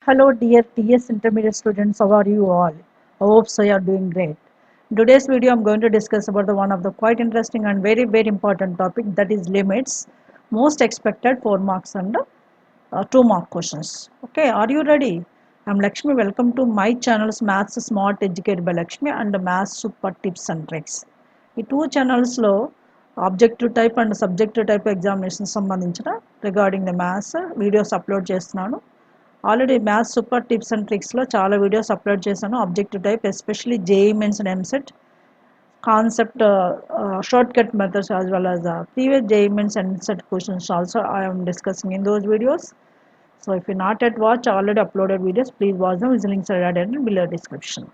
Hello dear TS intermediate students, how are you all? I hope so you are doing great. In today's video I am going to discuss about the one of the quite interesting and very important topic, that is limits, most expected 4 marks and 2 mark questions. Okay, are you ready? I am Lakshmi. Welcome to my channels Maths Smart Educated by Lakshmi and Maths Super Tips and Tricks. ఈ 2 ఛానల్స్లో objective type and subjective type examination సంబంధించిన regarding the maths videos upload చేస్తున్నాను. Already maths super tips and ట్రిక్స్లో చాలా videos upload చేశాను. Objective type especially JEE mains and EAMCET concept shortcut methods as well as previous JEE Mains and ENSET questions also I am discussing in those videos. So if you not yet watch already uploaded videos, please watch them. These links are added in below description.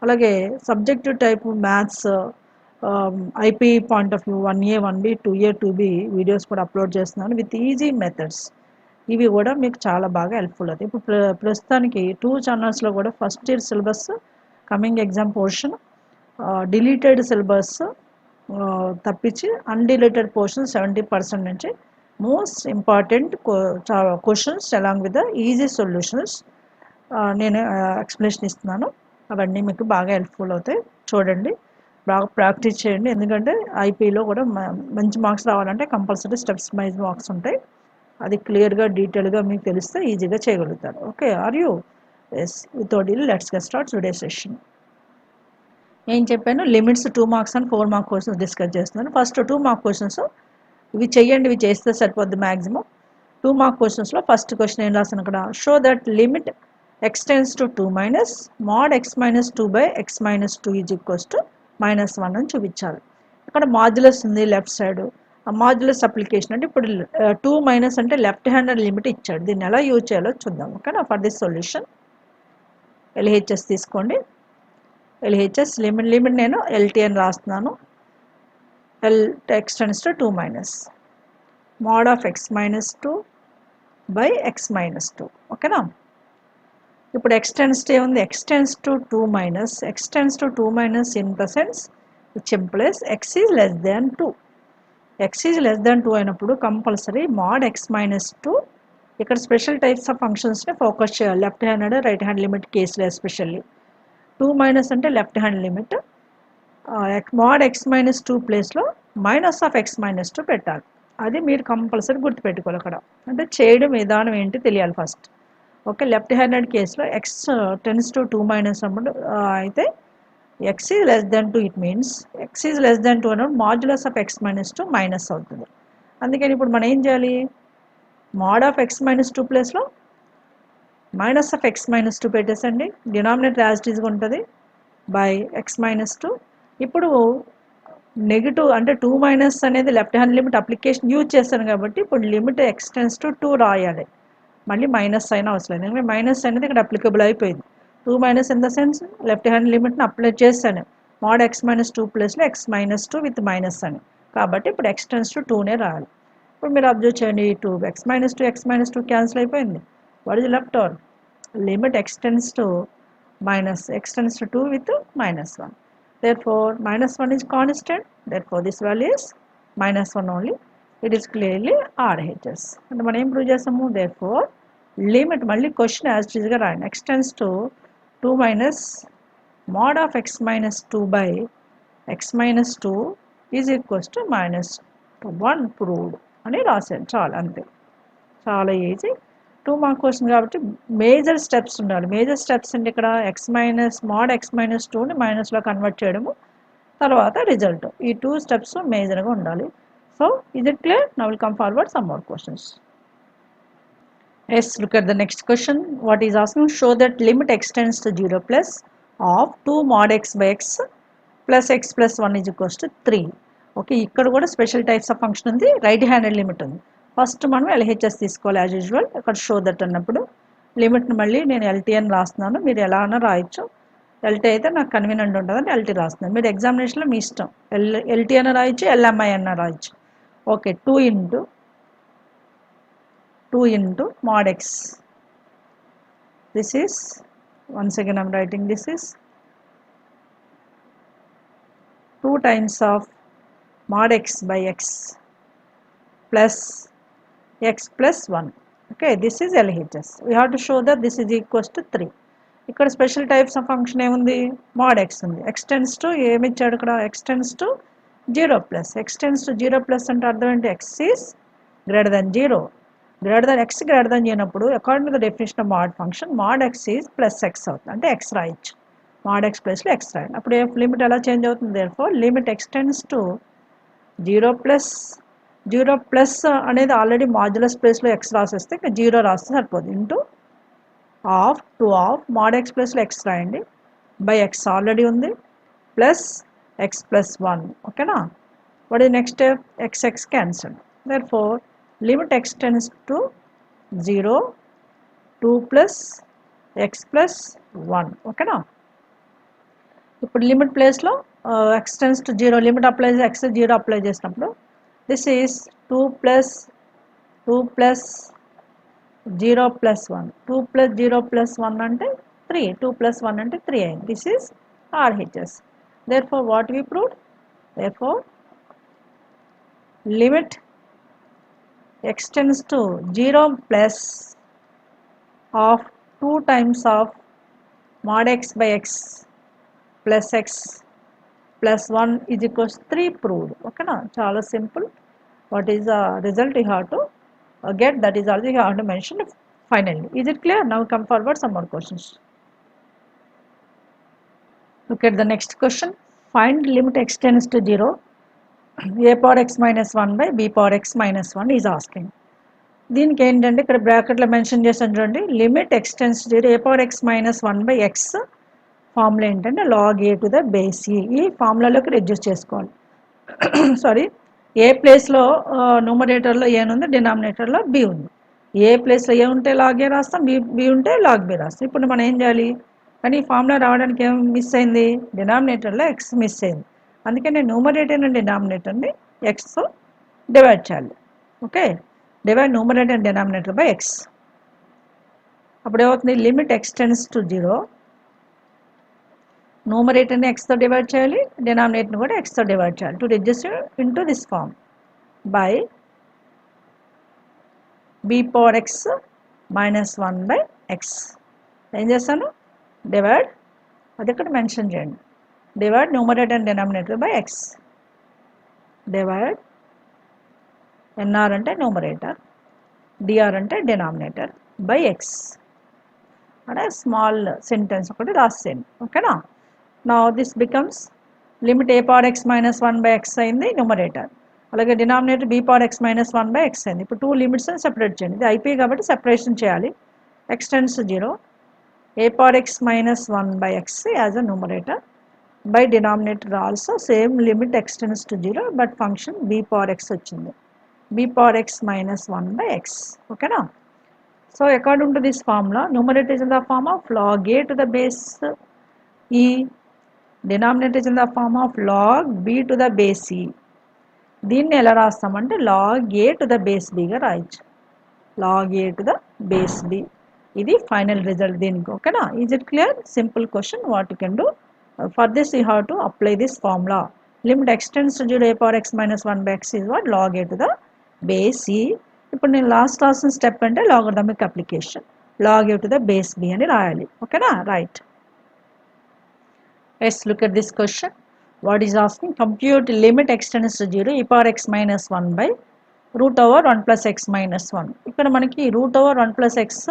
అలాగే subjective type maths IP point of view 1A 1B 2A 2B videos కూడా upload చేస్తున్నాను with easy methods. ఇవి కూడా మీకు చాలా బాగా helpful అవుతాయి. ఇప్పుడు ప్రస్తుతానికి 2 ఛానల్స్లో కూడా first year syllabus coming exam portion deleted syllabus తప్పించి అన్డిలీటెడ్ పోర్షన్ 70% నుంచి most important questions along with the easy solutions నేను ఎక్స్ప్లెనేషన్ ఇస్తున్నాను. అవన్నీ మీకు బాగా హెల్ప్ఫుల్ అవుతాయి. చూడండి, బాగా ప్రాక్టీస్ చేయండి. ఎందుకంటే ఐపీలో కూడా మంచి మార్క్స్ రావాలంటే కంపల్సరీ స్టెప్స్ వైజ్ మార్క్స్ ఉంటాయి. అది క్లియర్గా డీటెయిల్గా మీకు తెలిస్తే ఈజీగా చేయగలుగుతారు. Okay, are you? Yes, without deal let's get start today session. ఏం చెప్పాను, limits 2 marks and 4 mark questions discuss చేస్తున్నాను. ఫస్ట్ 2 మార్క్ క్వశ్చన్స్ ఇవి చేయండి, ఇవి చేస్తే సరిపోద్ది మ్యాక్సిమం. 2 మార్క్ క్వశ్చన్స్లో ఫస్ట్ క్వశ్చన్ ఏం రాసాను అక్కడ, show that limit extends to 2 minus mod x minus 2 by x minus 2 is equals to -1 అని చూపించాలి. ఇక్కడ మాడ్యులస్ ఉంది లెఫ్ట్ సైడ్. ఆ మాడ్యులస్ అప్లికేషన్ అంటే ఇప్పుడు 2 మైనస్ అంటే లెఫ్ట్ హ్యాండెడ్ లిమిట్ ఇచ్చాడు. దీన్ని ఎలా యూజ్ చేయాలో చూద్దాం. ఓకేనా? ఫర్ దిస్ సొల్యూషన్ ఎల్హెచ్ఎస్ తీసుకోండి. ఎల్హెచ్ఎస్ లిమిట్ నేను ఎల్టీ అని రాస్తున్నాను. L extends to 2 minus mod of x minus 2 by x minus 2. ఓకేనా? ఇప్పుడు ఎక్స్టెండ్స్ ఏముంది, extends to 2 minus, extends to 2 minus in the sense which implies x is less than 2. x is less than 2 అయినప్పుడు compulsory mod x minus 2. ఇక్కడ special types of ఫంక్షన్స్ని focus చేయాలి. Left hand right hand limit కేసులో especially 2 minus అంటే left hand limit. mod x minus 2 ప్లేస్లో minus of x minus 2 పెట్టాలి. అది మీరు కంపల్సరీ గుర్తుపెట్టుకోవాలి. అక్కడ అంటే చేయడం విధానం ఏంటి తెలియాలి ఫస్ట్. ఓకే, లెఫ్ట్ హ్యాండెడ్ కేసులో x టెన్స్ టు 2 మైనస్ అన్నప్పుడు అయితే x is less than 2, it means x is less than 2 అన్నప్పుడు modulus of x minus 2 minus అవుతుంది. అందుకని ఇప్పుడు మనం ఏం చేయాలి, mod ఆఫ్ x మైనస్ 2 ప్లేస్లో మైనస్ ఆఫ్ x మైనస్ 2 పెట్టేసండి. డినామినేటర్ యాజ్ ఇట్ ఈజ్గా ఉంటుంది బై x మైనస్ 2. ఇప్పుడు నెగిటివ్ అంటే 2 మైనస్ అనేది left hand limit application use చేస్తాను కాబట్టి ఇప్పుడు లిమిట్ ఎక్స్టెన్స్ టు 2 రాయాలి. మళ్ళీ మైనస్ అయినా అవసరం లేదు, ఎందుకంటే మైనస్ అనేది ఇక్కడ అప్లికబుల్ అయిపోయింది. 2 minus in the sense left hand లిమిట్ని అప్లై చేశాను. mod x మైనస్ 2 ప్లేస్లో x మైనస్ 2 విత్ మైనస్ అని, కాబట్టి ఇప్పుడు ఎక్స్టెన్స్ టు 2నే రాయాలి. ఇప్పుడు మీరు అబ్జర్వ్ చేయండి, 2 x మైనస్ 2 క్యాన్సిల్ అయిపోయింది. What is left over, limit x tends to minus x tends to 2 with -1. Therefore -1 is constant, therefore this value is -1 only. It is clearly RHS. అంటే మనం ఏం ప్రూవ్ చేస్తాము, therefore లిమిట్ మళ్ళీ క్వశ్చన్ యాజ్ ఇట్ ఈజ్గా రాయండి. X tends to 2 minus mod of x minus 2 by x minus 2 is equals to -1 proved అని రాశాను. చాలా అంతే, చాలా ఈజీ. 2 మార్క్ క్వశ్చన్ కాబట్టి మేజర్ స్టెప్స్ ఉండాలి. మేజర్ స్టెప్స్ అంటే ఇక్కడ mod x మైనస్ 2ని మైనస్లో కన్వర్ట్ చేయడము, తర్వాత రిజల్ట్. ఈ 2 స్టెప్స్ మేజర్గా ఉండాలి. So is it clear? Now will come forward some more questions. Yes, look at the next question. What is asking, show that limit x tends to 0 plus of 2 mod x by x plus x plus 1 is equals to 3. Okay, ఇక్కడ కూడా special types of function ఉంది, right handed limit ఉంది. First మనం LHS తీసుకోవాలి as usual. ఇక్కడ show that అన్నప్పుడు లిమిట్ని మళ్ళీ నేను ఎల్టీ అని రాస్తున్నాను. మీరు ఎలా అన్నా రాయొచ్చు. ఎల్టీ అయితే నాకు కన్వీనియంట్ ఉంటుందని ఎల్టీ రాస్తున్నాను. మీరు ఎగ్జామినేషన్లో మీ ఇష్టం, ఎల్టీ అన్న రాయొచ్చు, ఎల్ఎంఐ అన్న రాయొచ్చు. Okay, 2 into mod x. This is, once again I'm writing, this is 2 times of mod x by x plus x plus 1. Okay, this is LHS. We have to show that this is equals to 3. ఇక్కడ special types of function ఏముంది, mod x ఉంది. X tends to ఏమి ఇచ్చాడు ఇక్కడ, x tends to 0 plus. X tends to 0 plus అంటే అర్థం ఏంటి, x is greater than 0. Greater than x greater than అయినప్పుడు according to the definition of mod function mod x is plus x అవుతుంది. అంటే x రాయొచ్చు, mod x ప్లస్లో x రాయాలి. అప్పుడు లిమిట్ ఎలా చేంజ్ అవుతుంది, therefore limit ఎక్స్టెన్స్ to 0 plus. 0 plus అనేది ఆల్రెడీ మాడ్యులస్ ప్లేస్లో x రాసేస్తే ఇంకా 0 రాస్తే సరిపోతుంది. Into of 2 of mod x ప్లస్లో x రాయండి, బై x ఆల్రెడీ ఉంది, ప్లస్ x ప్లస్ 1. ఓకేనా. What is next step, x cancel. Therefore limit ఎక్స్టెన్స్ to 0 2 plus x plus 1. ఓకేనా. ఇప్పుడు లిమిట్ ప్లేస్లో ఎక్స్టెన్స్ టు 0 లిమిట్ అప్లై చేసి x 0 అప్లై చేసినప్పుడు this is 2 plus 0 plus 1. 2 plus 0 plus 1 అంటే 3. 2 plus 1 అంటే 3 అయింది. This is RHS. Therefore what we proved, therefore limit ఎక్స్టెన్స్ to 0 plus of 2 times of mod x by x plus x plus 1 is equals 3 proved. Okay na, chala simple. What is the result you have to get, that is also you have to mention finally. Is it clear? Now come forward some more questions. Look at the next question. Find limit x tends to 0 a power x minus 1 by b power x minus 1 is asking. దీనికి ఏంటంటే ఇక్కడ బ్రాకెట్లో mention చేసాను చూడండి, limit x tends 0 a power x minus 1 by x. Formula ఏంటంటే log a to the base e. ఈ ఫార్ములాలోకి reduce చేసుకోవాలి. Sorry, ఏ ప్లేస్లో న్యూమరేటర్లో ఏ ఉంది, డినామినేటర్లో బి ఉంది. ఏ ప్లేస్లో ఏ ఉంటే లాగ్ ఏ రాస్తాం, బి ఉంటే లాగ్ బి రాస్తాం. ఇప్పుడు మనం ఏం చేయాలి, కానీ ఈ ఫార్ములా రావడానికి ఏం మిస్ అయింది, డినామినేటర్లో ఎక్స్ మిస్ అయింది. అందుకే నేను న్యూమరేటర్ అండ్ డినామినేటర్ని ఎక్స్ డివైడ్ చేయాలి. Okay, divide numerator and denominator by x. అప్పుడు ఏమవుతుంది, లిమిట్ ఎక్స్టెన్స్ టు 0 న్యూమరేటర్ని ఎక్స్తో డివైడ్ చేయాలి, డినామినేటర్ని కూడా ఎక్స్తో డివైడ్ చేయాలి. To reduce into this form by b power x minus 1 by x. ఏం చేస్తాను, డివైడ్, అది ఇక్కడ మెన్షన్ చేయండి, divide numerator and denominator by x. Divide NR అంటే న్యూమరేటర్, డిఆర్ అంటే డినామినేటర్ బై ఎక్స్ అంటే స్మాల్ సెంటెన్స్ ఒకటి రాసేయండి. ఓకేనా. నా this becomes limit a power x minus 1 by x అయింది న్యూమరేటర్, అలాగే denominator b power x minus 1 by x అయింది. ఇప్పుడు 2 లిమిట్స్ సెపరేట్ చేయండి, ఇది అయిపోయి కాబట్టి సెపరేషన్ చేయాలి. X tends 0 a power x minus 1 by x as a numerator by denominator also same limit ఎక్స్టెన్స్ to 0 but function b power x వచ్చింది, b power x minus 1 by x. Okay na. So according to this formula, numerator is in the form of log a to the base e, denominator is in the form of log b to the base e. దీన్ని ఎలా రాస్తామంటే log a to the base b గా రాయొచ్చు, log a to the base b. ఇది final result దీనికి. ఓకేనా. Is it clear? Simple question. What you can do for this, you have to apply this formula. Limit x tends to 0 a power x minus 1 by x is what, log a to the base e. ఇప్పుడు నేను last రాసిన step అంటే logarithmic application, log a to the base b అని రాయాలి. ఓకేనా, right. Let's look at this question. What is asking, compute limit ఎక్స్టెన్స్ to 0 e power x minus 1 by root over 1 plus x minus 1. ఇక్కడ మనకి root over 1 plus x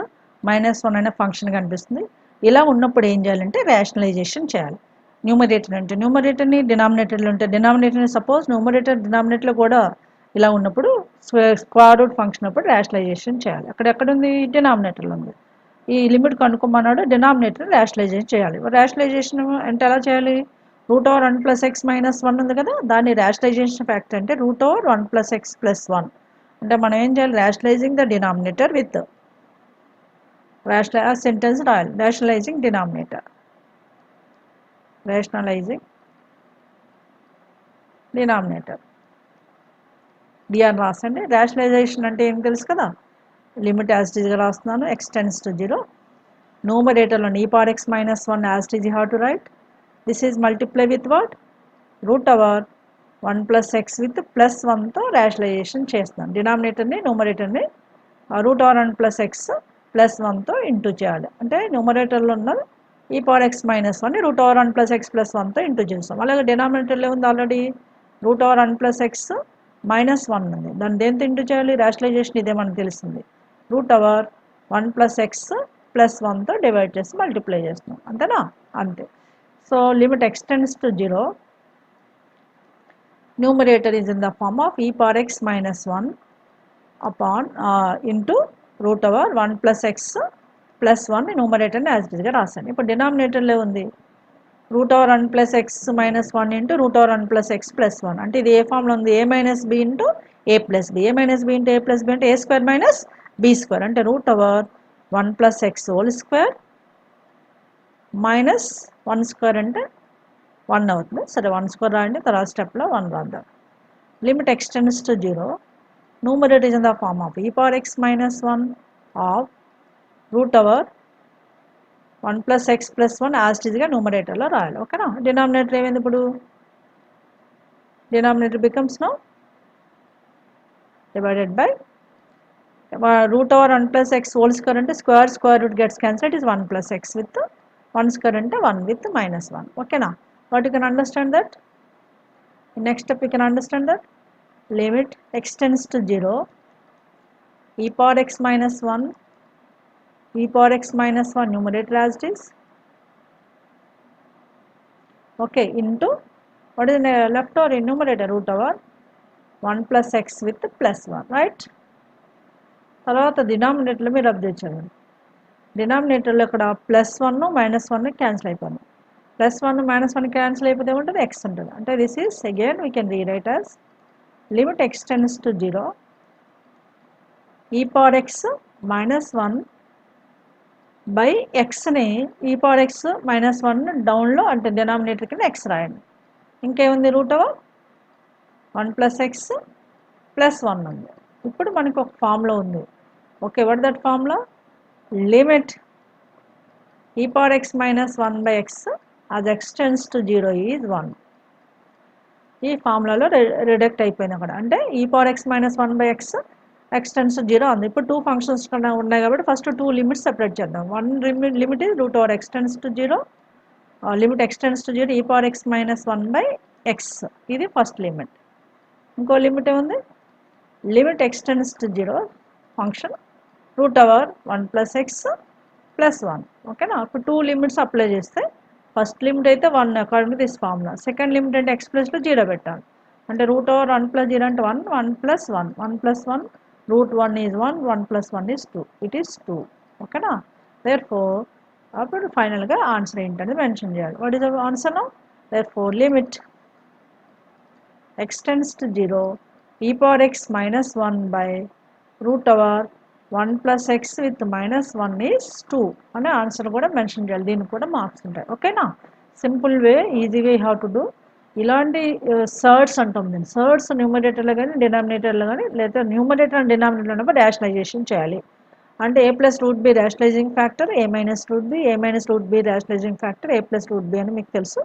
minus 1 అనే function కనిపిస్తుంది. ఇలా ఉన్నప్పుడు ఏం చేయాలంటే రేషనలైజేషన్ చేయాలి. న్యూమరేటర్ అంటే న్యూమరేటర్ని, డినామినేటర్లు ఉంటే డినామినేటర్ని, సపోజ్ న్యూమరేటర్ డినామినేటర్లో కూడా ఇలా ఉన్నప్పుడు స్క్వేర్ రూట్ ఫంక్షన్ అప్పుడు రేషనలైజేషన్ చేయాలి. ఎక్కడ ఉంది, డినామినేటర్లో ఉంది. ఈ లిమిట్ కనుక్కోమన్నాడు, డినామినేటర్ రేషనలైజేషన్ చేయాలి. రేషనలైజేషన్ అంటే ఎలా చేయాలి, root over 1 plus x minus 1 ఉంది కదా, దాన్ని రేషనలైజేషన్ ఫ్యాక్టర్ అంటే root over 1 plus x plus 1. అంటే మనం ఏం చేయాలి, rationalising the denominator with sentence రాయాలి. Rationalising denominator, rationalising denominator DR రాసండి. రేషనలైజేషన్ అంటే ఏం తెలుసు కదా, లిమిట్ యాజ్ ఇట్ ఈజ్గా రాస్తున్నాను, ఎక్స్ టెన్స్ టు 0. న్యూమరేటర్లో e power x minus 1 as it is you have to write. This is multiply with what, root over 1 plus x with plus 1తో rationalisation చేస్తున్నాను. డినామినేటర్ని న్యూమరేటర్ని root over 1 plus x plus 1తో into చేయాలి. అంటే న్యూమరేటర్లో ఉన్నది e power x minus 1 root over 1 plus x plus 1తో ఇంటూ చేస్తాం. అలాగే డినామినేటర్లో ఉంది already root over 1 plus x minus 1 ఉంది. దాన్ని దేంతో ఇంటూ చేయాలి? రేషనలైజేషన్ ఇదే మనకు తెలిసింది. Root over 1 plus x plus 1తో డివైడ్ చేసి మల్టిప్లై చేస్తాం. అంతేనా? అంతే. So limit x tends to 0. Numerator is in the form of e power x minus 1 upon into root over 1 plus x plus 1 numerator as it is గా రాసాను. ఇప్పుడు డినామినేటర్లో ఉంది root over 1 plus x minus 1 into root over 1 plus x plus 1. అంటే ఇది ఏ ఫామ్లో ఉంది? ఏ minus B into A plus B. A minus B into A plus B అంటే ఏ square minus b square. అంటే root over 1 plus x whole square minus 1 square అంటే 1 అవుతుంది. సరే 1 square రాయండి, తర్వాత స్టెప్లో 1 రాద్దాం. Limit x tends to 0. Numerator is in the form of e power x minus 1 of root over 1 plus x plus 1 as it is గా న్యూమరేటర్లో రాయాలి. ఓకేనా? డినామినేటర్ ఏమైంది ఇప్పుడు? Denominator becomes now divided by root over 1 plus x whole square అంటే square root gets cancelled, it is 1 plus x with 1 square అంటే 1 with minus 1. ఓకేనా? But you can understand that. In next step you can understand that limit extends to 0. E power x minus 1 e power x minus 1 numerator as it is, okay, into what is the left over in numerator root over 1 plus x with plus 1, right? తర్వాత డినామినేటర్లో మీరు observe చేయండి. డినామినేటర్లో ఇక్కడ plus 1 minus 1 cancel అయిపోయింది. Plus 1 minus 1 cancel అయిపోతే ఏముంటుంది? X ఉంటుంది. అంటే this is again we can rewrite as limit x tends to 0. e power x minus 1 by ఎక్స్ని ఈ పవర్ ఎక్స్ మైనస్ 1 డౌన్లో అంటే డినామినేటర్ కింద ఎక్స్ రాయండి. ఇంకేముంది? Root over 1 plus x plus 1 ఉంది. ఇప్పుడు మనకు ఒక ఫార్ములా ఉంది. Okay, what that formula? Limit e power x minus 1 by x as x tends to 0 is 1. ఈ ఫార్ములాలో రిడక్ట్ అయిపోయింది అక్కడ. అంటే e power x minus 1 by x x tends to 0 ఉంది. ఇప్పుడు 2 ఫంక్షన్స్ కన్నా ఉన్నాయి కాబట్టి ఫస్ట్ 2 లిమిట్స్ సెపరేట్ చేద్దాం. One limit is root over x tends to 0, limit x tends to 0 e power x minus 1 by x, ఇది ఫస్ట్ లిమిట్. ఇంకో లిమిట్ ఏముంది? Limit x tends to 0 function root over 1 plus x plus 1. ఓకేనా? ఇప్పుడు 2 limits apply చేస్తే first limit అయితే 1 according to this formula. Second limit అంటే x ప్లస్లో 0 పెట్టాలి. అంటే రూట్ ఓవర్ 1 ప్లస్ 0 అంటే 1, 1 plus 1, 1 plus 1 root 1 is 1, 1 plus 1 is 2, it is 2. ఓకేనా? దేర్ ఫోర్ అప్పుడు ఫైనల్గా ఆన్సర్ ఏంటనేది మెన్షన్ చేయాలి. What is the answer now? Therefore limit x tends to 0 e power x minus 1 by root over 1 plus x with minus 1 is 2 అనే answer కూడా mention చేయాలి. దీనికి కూడా మార్క్స్ ఉంటాయి. ఓకేనా? Simple way, easy way how to do. ఇలాంటి surds అంటాం. దీన్ని సర్డ్స్ న్యూమరేటర్లో కానీ డినామినేటర్లో కానీ, లేదా న్యూమరేటర్ అండ్ డినామినేటర్ ఉన్నప్పుడు రేషనలైజేషన్ చేయాలి. అంటే a plus root b rationalising factor, a minus root b, a minus root b rationalising factor, a plus root b అని మీకు తెలుసు.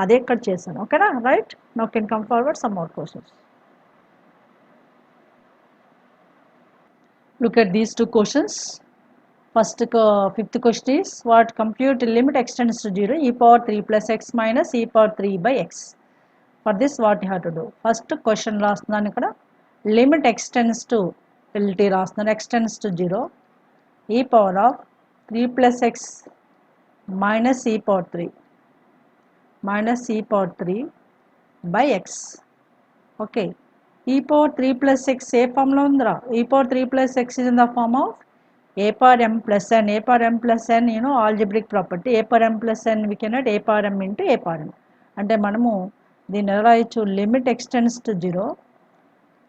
అదే ఇక్కడ చేశాను. ఓకేనా? Right. Now can come forward some more questions. Look at these 2 questions. First, fifth question is what? Compute limit extends to 0 e power 3 plus x minus e power 3 by x. For this what you have to do? First question రాస్తున్నాను ఇక్కడ. Limit extends to LT రాస్తున్నాను. Extends to 0 e power of 3 plus x minus e power 3 by x. Okay. e power 3 plus x ఏ ఫామ్లో ఉందిరా? e power 3 plus x is in the form of a power m plus n. a power m plus n, you know, algebraic property. a power m plus n we can write a power m into a power m. అంటే మనము దీన్ని ఎలా రాయొచ్చు? Limit x tends to 0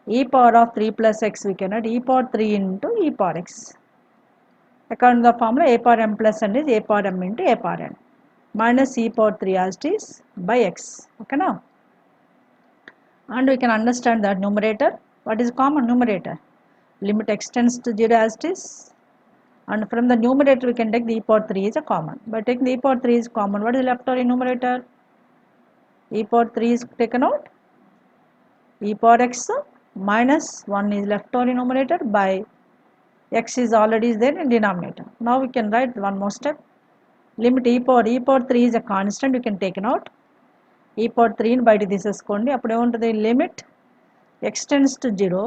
e power of 3 plus x we can write e power 3 into e power x. According to the formula a power m plus n is a power m into a power n minus e power 3 as it is by x. Okay now? And we can understand that numerator, what is common numerator? Limit extends to 0 as it is, and from the numerator we can take the e power 3 is a common. By taking the e power 3 is common, what is left over in numerator? E power 3 is taken out, e power x minus 1 is left over in numerator by x is already there in denominator. Now we can write one more step. Limit e power 3 is a constant, you can take it out. E power 3 ని బయట తీసేసుకోండి. అప్పుడు ఏముంటుంది, limit x tends to 0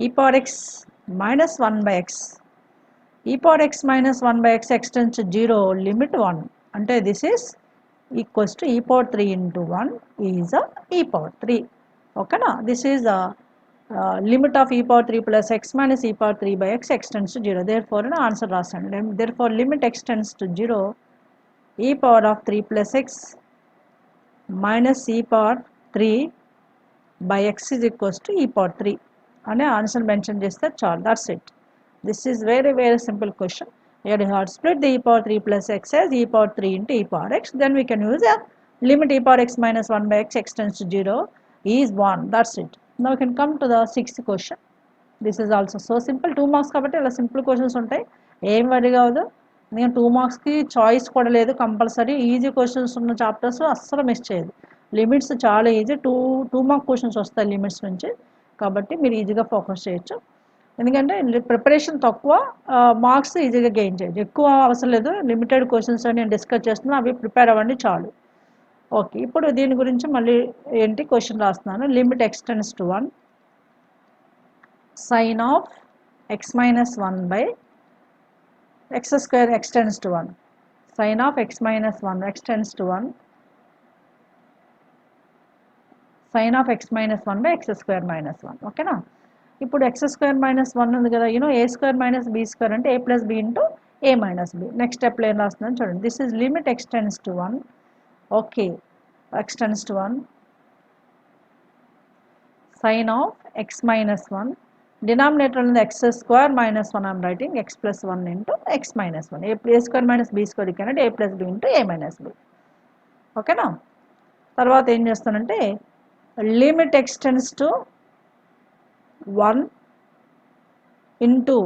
e power x minus 1 by x e power x minus 1 by x tends to 0 limit 1 అంటే this is equals to e power 3 into 1 is a e power 3. Okay na, this is a limit of e power 3 plus x minus e power 3 by x tends to 0. Therefore answer రాస్తాను. Therefore limit x tends to 0 e power of 3 plus x minus e power 3 by x is equals to e power 3 అనే answer mention చేస్తే చాలు. That's it. This is very very simple question. Here you have split the e power 3 plus x as e power 3 into e power x. Then we can use a limit e power x minus 1 by x tends to 0 is 1. That's it. Now we can come to the sixth question. This is also so simple. 2 marks కాబట్టి ఇలా simple questions ఉంటాయి, ఏం వరి కావద్దు. నేను 2 మార్క్స్కి choice కూడా లేదు, కంపల్సరీ ఈజీ క్వశ్చన్స్ ఉన్న చాప్టర్స్ అస్సలు మిస్ చేయదు. లిమిట్స్ చాలా ఈజీ, టూ మార్క్ క్వశ్చన్స్ వస్తాయి లిమిట్స్ నుంచి, కాబట్టి మీరు ఈజీగా ఫోకస్ చేయొచ్చు. ఎందుకంటే ప్రిపరేషన్ తక్కువ, మార్క్స్ ఈజీగా గెయిన్ చేయొచ్చు. ఎక్కువ అవసరం లేదు, లిమిటెడ్ క్వశ్చన్స్ నేను డిస్కస్ చేస్తున్నాను, అవి ప్రిపేర్ అవ్వండి చాలు. ఓకే, ఇప్పుడు దీని గురించి మళ్ళీ ఏంటి క్వశ్చన్ రాస్తున్నాను. Limit x tends to 1 sin of x minus 1 by x square x tends to 1 sin of x minus 1 x tends to 1 sin of x minus 1 by x square minus 1. ఓకేనా, ఇప్పుడు x square minus 1 ఉంది కదా, a square minus b square అంటే a plus b into a minus b. Next స్టెప్లో ఏం రాస్తున్నాను చూడండి. This is limit x tends to 1. Okay, x tends to 1 sin of x minus 1, denominator ఉంది x square minus 1, I am writing x plus 1 into x minus 1. a square minus b square can a plus b into a minus b. ఓకేనా, తర్వాత ఏం చేస్తానంటే limit x tends to 1 into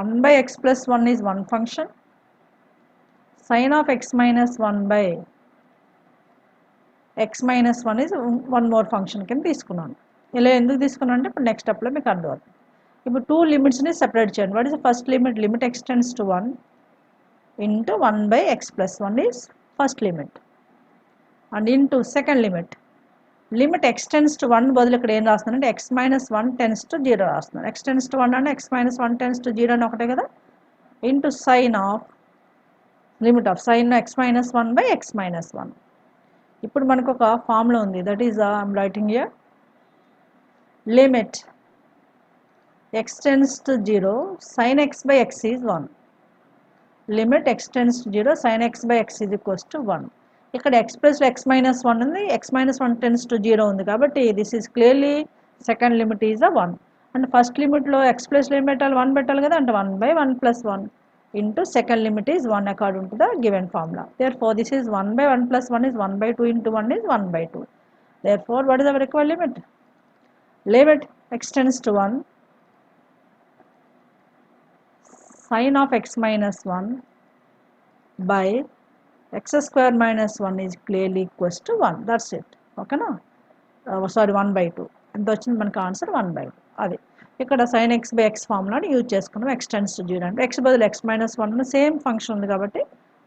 1 by x plus 1 is one function, sin of x minus 1 by x minus 1 is one more function కింద తీసుకున్నాను. ఇలా ఎందుకు తీసుకున్నాను అంటే ఇప్పుడు నెక్స్ట్ స్టెప్లో మీకు అర్థమవుతుంది. ఇప్పుడు టూ లిమిట్స్ని సెపరేట్ చేయండి. What is the first limit? Limit x tends to 1 into 1 by x plus 1 is first limit, and into second limit limit x tends to 1 బదులు ఇక్కడ ఏం రాస్తున్నానంటే x minus 1 tends to 0 రాస్తున్నాను. x tends to 1 అంటే x minus 1 tends to 0 అని ఒకటే కదా, into sine of limit of sine x minus 1 by x minus 1. ఇప్పుడు మనకు ఒక ఫార్ములా ఉంది, that is I'm writing here limit x tends to 0 sin x by x is 1. Limit x tends to 0 sin x by x is equals to 1. ఇక్కడ x plus x minus 1 ఉంది, x minus 1 tends to 0 ఉంది కాబట్టి this is clearly second limit is a 1. And first లిమిట్లో x plus ఏం పెట్టాలి? 1 పెట్టాలి కదా, అంటే 1 by 1 plus 1 into second limit is 1 according to the given formula. Therefore this is 1 by 1 plus 1 is 1 by 2 into 1 is 1 by 2. Therefore what is our required limit? Limit x tends to 1 sin of x minus 1 by x square minus 1 is clearly equals to 1. That's it. Okay na? Sorry, 1 by 2. ఎంత వచ్చింది మనకు answer? 1 by 2. అది ఇక్కడ sin x by x ఫార్ములాని use చేసుకున్నాం. x tends to 0 అంటే x బదులు x minus 1 same function ఉంది కాబట్టి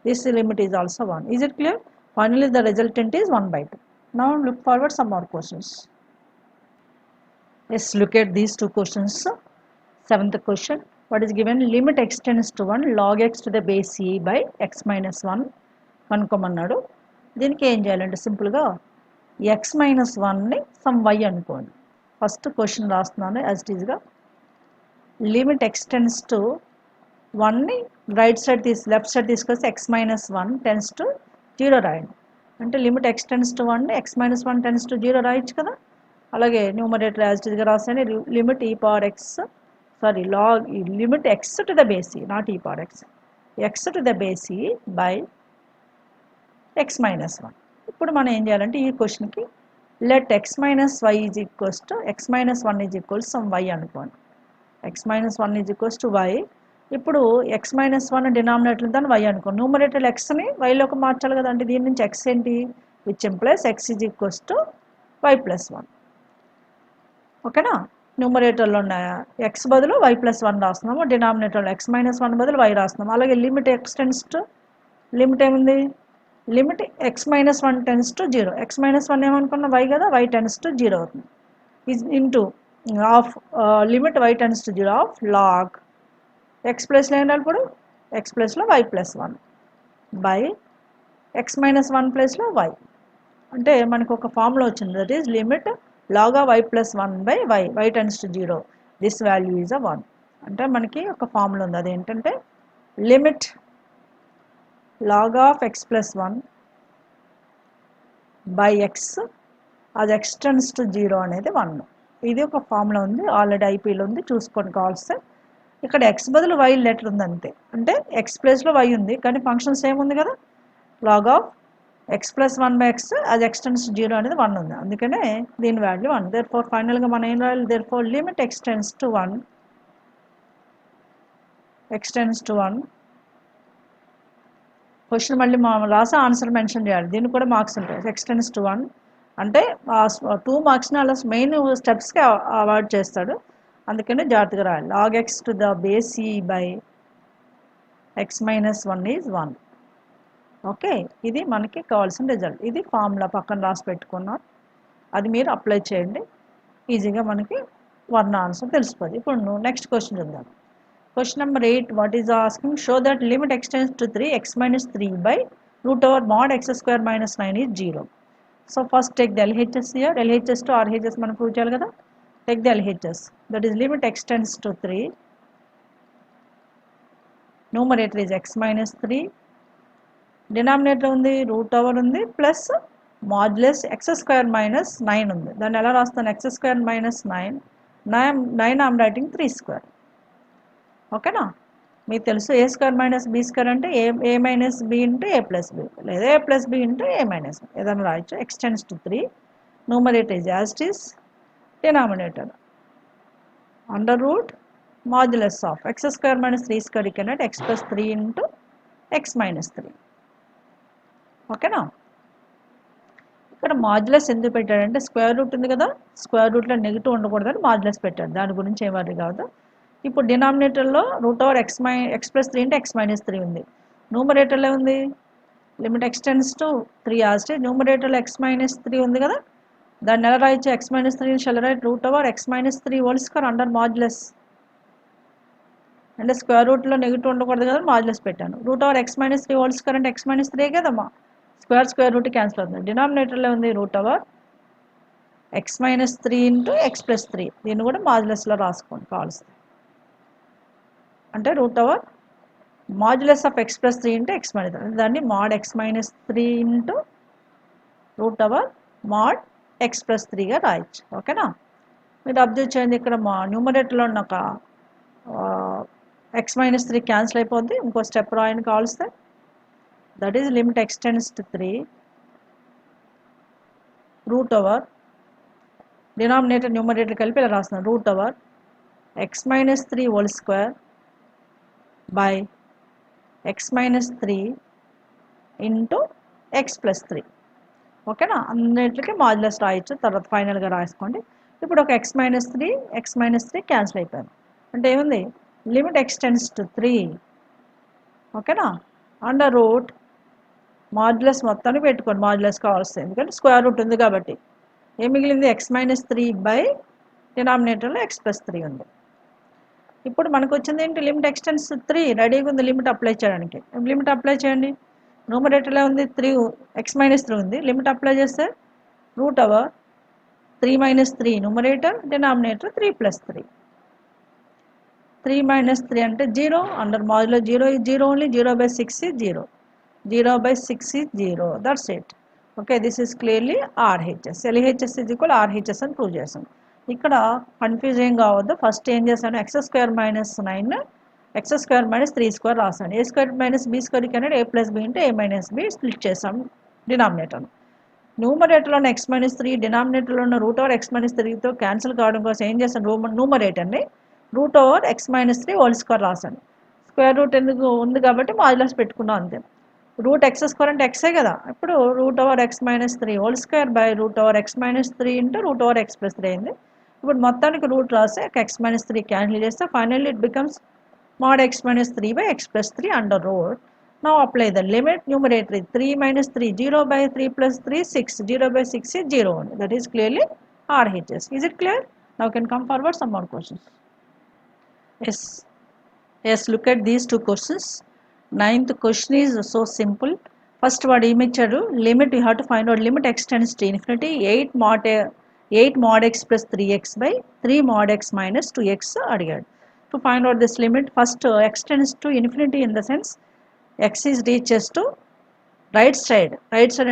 this limit is also 1. Is it clear? Finally the resultant is 1 by 2. Now look forward some more questions. Let's look at these two questions. Seventh question, what is given? Limit x tends to 1 log x to the base c by x minus 1 కనుక్కోమన్నాడు. దీనికి ఏం చేయాలంటే సింపుల్గా x minus 1ని some y అనుకోండి. First question రాస్తున్నాను as it ఈజ్గా. Limit x tends to 1ని రైట్ సైడ్ లెఫ్ట్ సైడ్ తీసుకొస్తే x minus 1 tends to 0 రాయండి. అంటే లిమిట్ x tends to 1ని x minus 1 tends to 0 రాయొచ్చు కదా. అలాగే న్యూమరేటర్ యాజ్ ఇట్ ఈజ్గా రాస్తే limit e power x log limit x to the base c, not e power x to the base c by x minus 1. ఇప్పుడు మనం ఏం చేయాలంటే ఈ క్వశ్చన్కి let x minus y is equals to x minus 1 is equals to some y అనుకోండి. x minus 1 is equals to y. ఇప్పుడు x minus 1 denominator దాన్ని y అనుకోండి. న్యూమరేటర్ xని yలోకి మార్చాలి కదా, అంటే దీని నుంచి x ఏంటి, which implies x is equals to y plus 1. ఓకేనా? న్యూమరేటర్లో ఉన్న ఎక్స్ బదులు వై ప్లస్ 1 రాస్తున్నాము, డినామినేటర్లో ఎక్స్ మైనస్ 1 బదులు వై రాస్తున్నాము. అలాగే limit x tends to limit ఏముంది, limit x minus 1 tends to 0. X minus 1 ఏమనుకున్నా వై కదా, వై టెన్స్ టు 0 అవుతుంది. Is into of limit y tends to 0 of log x ప్లస్లో అయినప్పుడు ఎక్స్ ప్లస్లో y plus 1 by x minus 1 ప్లస్లో y. అంటే మనకు ఒక ఫార్ములా వచ్చింది, that is limit log of y plus 1 by y, y tends to 0, this value is a 1. అంటే మనకి ఒక ఫార్ములా ఉంది, అదేంటంటే limit log of x plus 1 by x అది x tends to 0 అనేది 1. ఇది ఒక ఫార్ములా ఉంది, ఆల్రెడీ ఐపీలో ఉంది, చూసుకొని కావాల్సి. ఇక్కడ x బదులు y లెటర్ ఉంది అంతే, అంటే x ప్లేస్లో y ఉంది కానీ ఫంక్షన్ సేమ్ ఉంది కదా. log of x plus 1 by x అది x tends to 0 అనేది 1 ఉంది, అందుకనే దీని వాల్యూ 1. therefore ఫైనల్గా మనం ఏం రాయాలి, therefore limit x tends to 1, x tends to 1. Question మళ్ళీ మనం రాసి ఆన్సర్ మెన్షన్ చేయాలి, దీనికి కూడా మార్క్స్ ఉంటాయి. x tends to 1 అంటే 2 మార్క్స్ని అలా మెయిన్ స్టెప్స్కి అవాయిడ్ చేస్తాడు, అందుకనే జాగ్రత్తగా రాయాలి. log x to the base e by x minus 1 is 1. Okay, ఇది మనకి కావాల్సిన రిజల్ట్. ఇది ఫార్ములా పక్కన రాసి పెట్టుకున్నాం, అది మీరు అప్లై చేయండి, ఈజీగా మనకి 1 ఆన్సర్ తెలిసిపోతుంది. ఇప్పుడు నెక్స్ట్ క్వశ్చన్ చూద్దాం. Question number 8, what is asking, show that limit x tends to 3 x minus 3 by root over mod x square minus 9 is 0. So first take the LHS here, LHS to RHS మనం prove చేయాలి కదా. Take the LHS, that is limit x tends to 3, numerator is x minus 3, denominator ఉంది root over ఉంది plus modulus X square minus 9 ఉంది. దాన్ని ఎలా రాస్తాను, X square minus 9 I'm writing 3 square. ఓకేనా, మీకు తెలుసు ఏ స్క్వేర్ మైనస్ బి స్క్వేర్ అంటే ఏ మైనస్ బి ఇంటూ ఏ ప్లస్ బి, లేదా ఏ plus b into a minus B, ఏదైనా రాయొచ్చు. X tends to 3, numerator is as it is, denominator under root modulus of X square minus 3 square, you can write X plus 3 into x minus 3. ఓకేనా, ఇక్కడ modulus ఎందుకు పెట్టాడంటే square root ఉంది కదా, square రూట్లో negative ఉండకూడదని మాడ్యులస్ పెట్టాడు, దాని గురించి ఏం వర్రీ కాదు. ఇప్పుడు డినామినేటర్లో రూట్ ఓవర్ ఎక్స్ ప్లస్ 3 అంటే ఎక్స్ మైనస్ 3 ఉంది, న్యూమరేటర్లో ఉంది లిమిట్ ఎక్స్ టెన్స్ టు 3 ఆస్తే, న్యూమరేటర్లో ఎక్స్ మైనస్ 3 ఉంది కదా, దాన్ని ఎలా రాయొచ్చు, X minus 3 shall right route over x minus 3 whole square under modulus, అంటే స్క్వేర్ రూట్లో నెగిటివ్ ఉండకూడదు కదా మాడ్యులస్ పెట్టాను. Route over x minus 3 whole square అంటే ఎక్స్ మైనస్ 3 కదమ్మా, స్క్వేర్ రూట్ క్యాన్సిల్ అవుతుంది. డినామినేటర్లో ఉంది root over x minus 3 into x plus 3, దీన్ని కూడా మాడ్యులస్లో రాసుకోండి కావాల్సింది. అంటే root over modulus of x plus 3 into x minus 3, దాన్ని mod x minus 3 into root over mod x plus 3గా రాయొచ్చు. ఓకేనా, మీరు అబ్జర్వ్ చేయండి, ఇక్కడ మా న్యూమరేటర్లో ఉన్న ఒక ఎక్స్ మైనస్ 3 క్యాన్సిల్ అయిపోద్ది, ఇంకో స్టెప్ రాయని కావాల్స్తే, that is limit x tends to 3 root over denominator numerator కలిపి ఇలా రాస్తున్నాను, root over x minus 3 whole square by x minus 3 into x plus 3. ఓకేనా, అన్నిటికీ మాడ్యులస్ రాయొచ్చు, తర్వాత ఫైనల్గా రాసుకోండి. ఇప్పుడు ఒక x minus 3 క్యాన్సిల్ అయిపోయింది, అంటే ఏముంది లిమిట్ x tends to 3. ఓకేనా, అండర్ రూట్ మాడ్యులస్ మొత్తాన్ని పెట్టుకోండి, మాడ్యులస్ కావాల్సింది ఎందుకంటే స్క్వేర్ రూట్ ఉంది కాబట్టి. ఏం మిగిలింది, ఎక్స్ మైనస్ 3 బై డినామినేటర్లో ఎక్స్ ప్లస్ 3 ఉంది. ఇప్పుడు మనకు వచ్చింది ఏంటి, లిమిట్ ఎక్స్ టెన్స్ టు 3 రెడీగా ఉంది లిమిట్ అప్లై చేయడానికి. లిమిట్ అప్లై చేయండి, న్యూమరేటర్లో ఉంది 3 ఎక్స్ మైనస్ 3 ఉంది, లిమిట్ అప్లై చేస్తే root over 3 minus 3 numerator, denominator 3 plus 3. 3 minus 3 అంటే 0, under modulo 0 is 0 only, 0 by 6 is 0, 0 by 6 is 0, that's it. Okay, this is clearly RHS, LHS is equal RHS అని prove చేసాం. ఇక్కడ confuse ఏం కావద్దు, first ఏం చేశాను, x square minus 9 x square minus 3 square రాసాను, a square minus b square అనేది a plus b into a minus b split చేసాం డినామినేటర్. న్యూమరేటర్లో ఉన్న ఎక్స్ మైనస్ 3 డినామినేటర్లో ఉన్న రూట్ ఓవర్ ఎక్స్ మైనస్ 3తో క్యాన్సిల్ కావడం కోసం ఏం చేస్తాను, న్యూమరేటర్ని root over x minus 3 whole square రాశాను. స్క్వేర్ రూట్ ఎందుకు ఉంది కాబట్టి మాడ్యులస్ పెట్టుకున్నాం అంతే. రూట్ ఎక్స్ స్క్వేర్ అంటే ఎక్సే కదా, ఇప్పుడు route over x minus 3 whole square by root over x minus 3 into root over X plus 3 అయింది. ఇప్పుడు మొత్తానికి రూట్ రాస్తే x minus 3 క్యాన్సిల్ చేస్తే finally it becomes mod x minus 3 by x plus 3 under root. Now apply the limit numerator 3 minus 3 0 by 3 plus 3 6 0 by 6 is 0 only. That is clearly RHS. Is it clear? Now can come forward some more questions. Yes. Yes, look at these two questions. Ninth question is so simple. First what image limit you have to find out limit x tends to infinity 8 mod x plus 3x by 3 mod x minus 2x అడిగాడు. To find out this limit, first x tends to infinity in the sense x is reaches to right side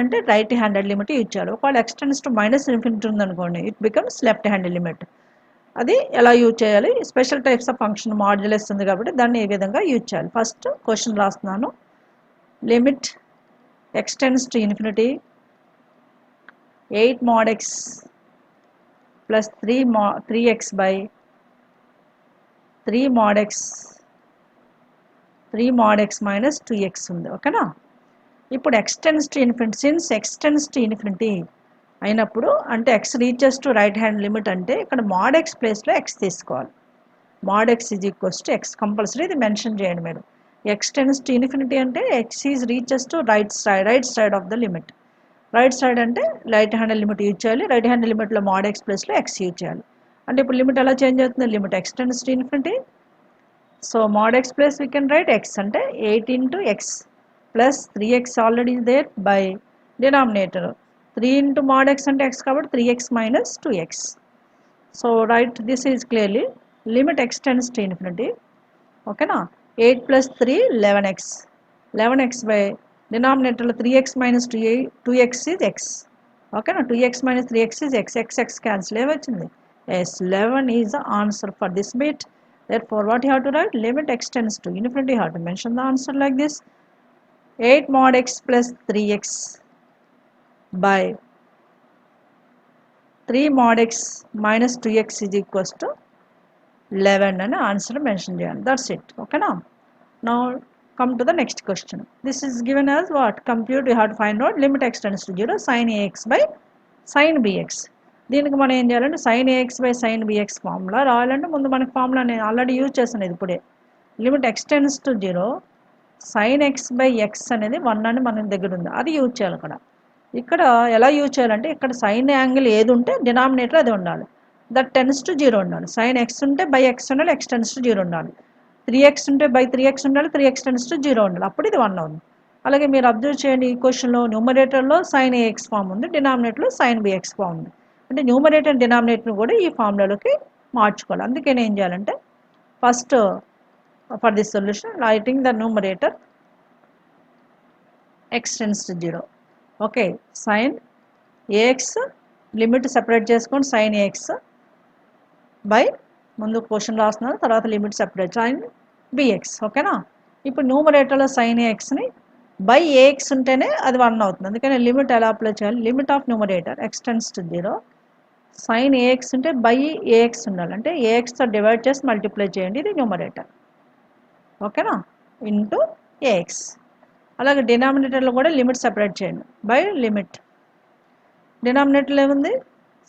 అంటే right handed limit ఇచ్చాడు. ఒకవేళ x tends to minus infinity ఉందనుకోండి it becomes left handed limit. అది ఎలా use చేయాలి, special types of function modulus ఉంది కాబట్టి దాన్ని ఏ విధంగా యూజ్ చేయాలి. ఫస్ట్ క్వశ్చన్ రాస్తున్నాను. Limit x tends to infinity 8 mod x plus 3x by 3 mod x minus 2x ఉంది. ఓకేనా? ఇప్పుడు x tends to infinity, since x tends to infinity అయినప్పుడు అంటే x reaches to right hand limit అంటే ఇక్కడ mod x ప్లేస్లో x తీసుకోవాలి. mod x is equals to x compulsory ఇది మెన్షన్ చేయండి మీరు. x tends to infinity అంటే x is reaches to right side of the limit. Right side అంటే right hand limit use చేయాలి. రైట్ హ్యాండ్ లిమిట్లో mod x ప్లేస్లో x use చేయాలి. అంటే ఇప్పుడు లిమిట్ ఎలా చేంజ్ అవుతుంది, limit x tends to infinity. So mod x plus we can write x అంటే 8 into x plus 3x already is there by denominator 3 into mod x అంటే x కాబట్టి 3x minus 2x. So write this is clearly limit x tends to infinity. ఓకేనా? 8 plus 3 11x by denominator 3x minus 2x is x. ఓకేనా? 2x minus 3x is x cancel ఏమొచ్చింది? Yes, 11 is the answer for this bit. Therefore what you have to write, limit x tends to infinity, you have to mention the answer like this, 8 mod x plus 3x by 3 mod x minus 2x is equals to 11 and answer mention చేయండి. That's it. Okay now? Now come to the next question. This is given as what? Compute, you have to find out limit x tends to 0 sin ax by sin bx. దీనికి మనం ఏం చేయాలంటే sin ax by sin bx formula రావాలంటే ముందు మనకి formula నేను already use చేస్తాను ఇప్పుడే. Limit x tends to 0 sin x by x అనేది 1 అని మన దగ్గర ఉంది, అది యూజ్ చేయాలి. ఇక్కడ ఎలా యూజ్ చేయాలంటే ఇక్కడ సైన్ యాంగిల్ ఏది ఉంటే డినామినేటర్ అది ఉండాలి, దట్ టెన్స్ టు 0 ఉండాలి. సైన్ x ఉంటే బై x ఉండాలి, x టెన్స్ టు 0 ఉండాలి. 3x ఉంటే బై 3x ఉండాలి, 3x టెన్స్ టు 0 ఉండాలి, అప్పుడు ఇది 1 అవుతుంది. అలాగే మీరు అబ్జర్వ్ చేయండి, ఈ క్వశ్చన్లో న్యూమరేటర్లో సైన్ ax ఫామ్ ఉంది, డినామినేటర్లో సైన్ bx ఫామ్ ఉంది. అంటే న్యూమరేటర్ డినామినేటర్ని కూడా ఈ ఫార్ములాలోకి మార్చుకోవాలి. అందుకే నేను ఏం చేయాలంటే first for this solution writing the numerator x tends to 0. Okay, sine ax limit separate చేసుకొని సైన్ ax బై ముందు క్వశ్చన్ రాస్తున్నారు, తర్వాత లిమిట్ సెపరేట్ సైన్ bx. ఓకేనా? ఇప్పుడు న్యూమరేటర్లో సైన్ axని బై ax ఉంటేనే అది 1 అవుతుంది. అందుకని లిమిట్ ఎలా అప్లై చేయాలి, limit of numerator x tends to 0 sine ax ఉంటే బై ax ఉండాలి, అంటే axతో డివైడ్ చేసి మల్టిప్లై చేయండి, ఇది న్యూమరేటర్. ఓకేనా? Into ax. అలాగే డినామినేటర్లో కూడా లిమిట్ సెపరేట్ చేయండి బై లిమిట్. డినామినేటర్లో ఏముంది,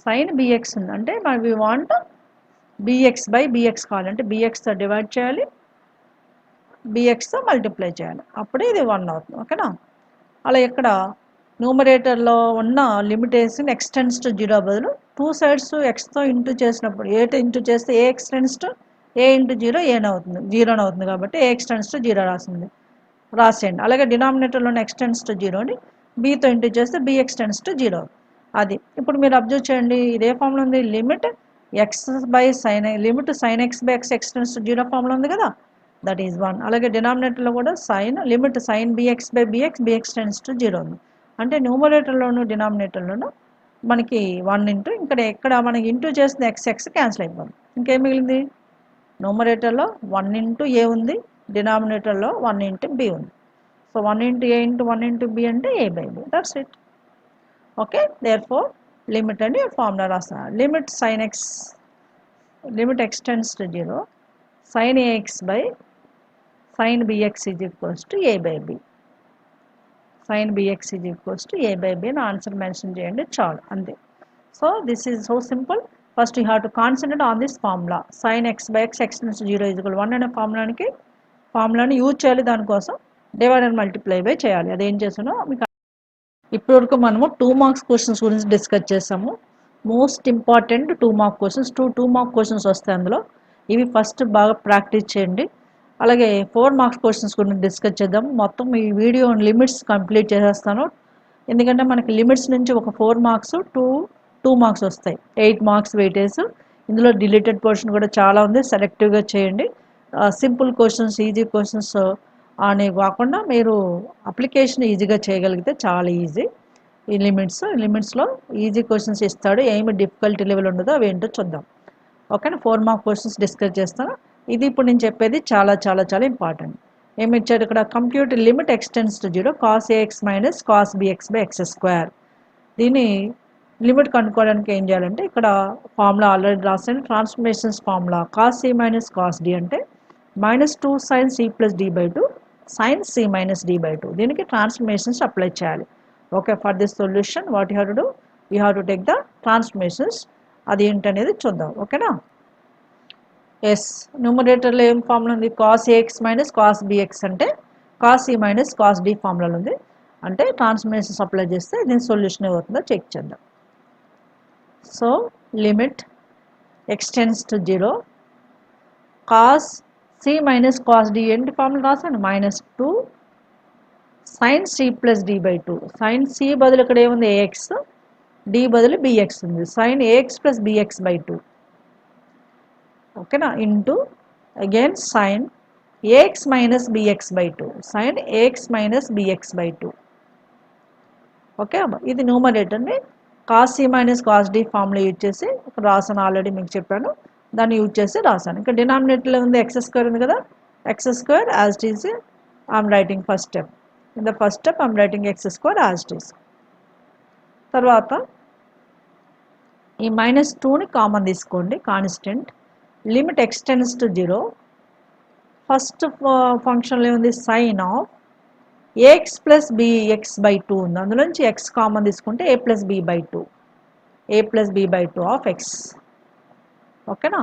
సైన్ bx ఉంది, అంటే we want bx by bx కావాలంటే bxతో డివైడ్ చేయాలి, bxతో మల్టిప్లై చేయాలి, అప్పుడే ఇది 1 అవుతుంది. ఓకేనా? అలా ఇక్కడ న్యూమరేటర్లో ఉన్న లిమిటేషన్ x టెన్స్ టు 0 బదులు 2 సైడ్స్ xతో ఇంటూ చేసినప్పుడు ఏ ఇంటూ చేస్తే ax tends to a into 0 ఏనవుతుంది, 0 అవుతుంది, కాబట్టి ax టెన్స్ టు 0 రాసేయండి. అలాగే డినామినేటర్లో x టెన్స్ టు 0 అని bతో ఇంటూ చేస్తే bx టెన్స్ టు 0. అది ఇప్పుడు మీరు అబ్జర్వ్ చేయండి, ఇదే ఫార్ములా ఉంది, limit x by sine limit sine x by x tends to 0 formula ఉంది కదా, దట్ ఈజ్ 1. అలాగే డినామినేటర్లో కూడా sine limit sine bx by bx tends to 0 ఉంది, అంటే న్యూమరేటర్లోను డినామినేటర్లోను మనకి 1 ఇంటూ ఇక్కడ మనకి ఇంటూ చేసిన x క్యాన్సిల్ అయిపోతుంది, ఇంకేం మిగిలింది, న్యూమరేటర్లో 1 ఇంటూ a ఉంది, డినామినేటర్లో 1 ఇంటూ b ఉంది. So 1 into a into 1 into b అంటే a by b, that's it. Okay, therefore limit అండి ఫార్ములా రాస్తున్నారు, limit sine x limit x tends to 0 sine ax by sine bx is equals to a by b. Sine bx is equals to a by b అని answer mention చేయండి, చాలు, అంతే. So this is so simple. First you have to concentrate on this formula sin x by x x tends to 0 is equal to 1 అనే ఫార్ములాని use చేయాలి. దానికోసం divide and multiply by చేయాలి. అదేం చేసానో మీకు ఇప్పటివరకు మనము 2 మార్క్స్ క్వశ్చన్స్ గురించి డిస్కస్ చేసాము. Most important 2 mark questions, 2 mark questions వస్తాయి అందులో. ఇవి ఫస్ట్ బాగా ప్రాక్టీస్ చేయండి. అలాగే 4 మార్క్స్ క్వశ్చన్స్ గురించి డిస్కస్ చేద్దాం. మొత్తం ఈ వీడియో లిమిట్స్ కంప్లీట్ చేసేస్తాను. ఎందుకంటే మనకి లిమిట్స్ నుంచి ఒక 4 మార్క్స్ 2 మార్క్స్ వస్తాయి. 8 మార్క్స్ వెయిటేజ్. ఇందులో డిలీటెడ్ పోర్షన్ కూడా చాలా ఉంది. సెలెక్టివ్గా చేయండి. సింపుల్ క్వశ్చన్స్, ఈజీ క్వశ్చన్స్ అనేవి కాకుండా మీరు అప్లికేషన్ ఈజీగా చేయగలిగితే చాలా ఈజీ. ఈ లిమిట్స్లో ఈజీ క్వశ్చన్స్ ఇస్తాడు. ఏమి డిఫికల్టీ లెవెల్ ఉండదో అవి ఏంటో చూద్దాం. ఓకేనా? 4 మార్క్ క్వశ్చన్స్ డిస్కస్ చేస్తాను. ఇది ఇప్పుడు నేను చెప్పేది చాలా చాలా చాలా ఇంపార్టెంట్. ఏమి ఇచ్చాడు ఇక్కడ? Compute limit x tends to 0 cos ax minus cos bx by x square. దీన్ని లిమిట్ కనుక్కోవడానికి ఏం చేయాలంటే ఇక్కడ ఫార్ములా ఆల్రెడీ రాసాను. Transformations formula cos c minus cos d అంటే -2 sin c plus d by 2 sin c minus d by 2. దీనికి transformations apply చేయాలి. Okay, for this solution what you have to do? You have to take the transformations. అది ఏంటనేది చూద్దాం. ఓకేనా? Yes, న్యూమరేటర్లో ఏం formula ఉంది? cos ax minus cos bx అంటే cos c minus cos d formula ఉంది. అంటే ట్రాన్స్ఫర్మేషన్స్ అప్లై చేస్తే దీని సొల్యూషన్ ఏమవుతుందో చెక్ చేద్దాం. So limit x tends to 0 cos c minus cos d ఏంటి ఫార్ములా రాసాను? -2 sin c plus d by 2. sin c బదులు ఇక్కడ ఏముంది? ax, d బదులు bx ఉంది. sin ax plus bx by 2. ఓకేనా? Into again sin ax minus bx by 2. sin ax minus bx by 2. Okay, ఇది న్యూమరేటర్ని cos c minus cos d formula use చేసి ఇక్కడ రాసాను. ఆల్రెడీ మీకు చెప్పాను. దాన్ని యూజ్ చేసి రాసాను. ఇక్కడ డినామినేటర్లో ఉంది x స్క్వేర్ ఉంది కదా, x square as it is I'm writing first step. In the first step I'm writing x square as it is. తర్వాత ఈ -2ని కామన్ తీసుకోండి, constant. Limit x tends to 0. First ఫంక్షన్లో ఏముంది? Sine of ax plus bx by 2 ఉంది. అందులో నుంచి x common తీసుకుంటే a plus b by 2, a plus b by 2 of x. ఓకేనా?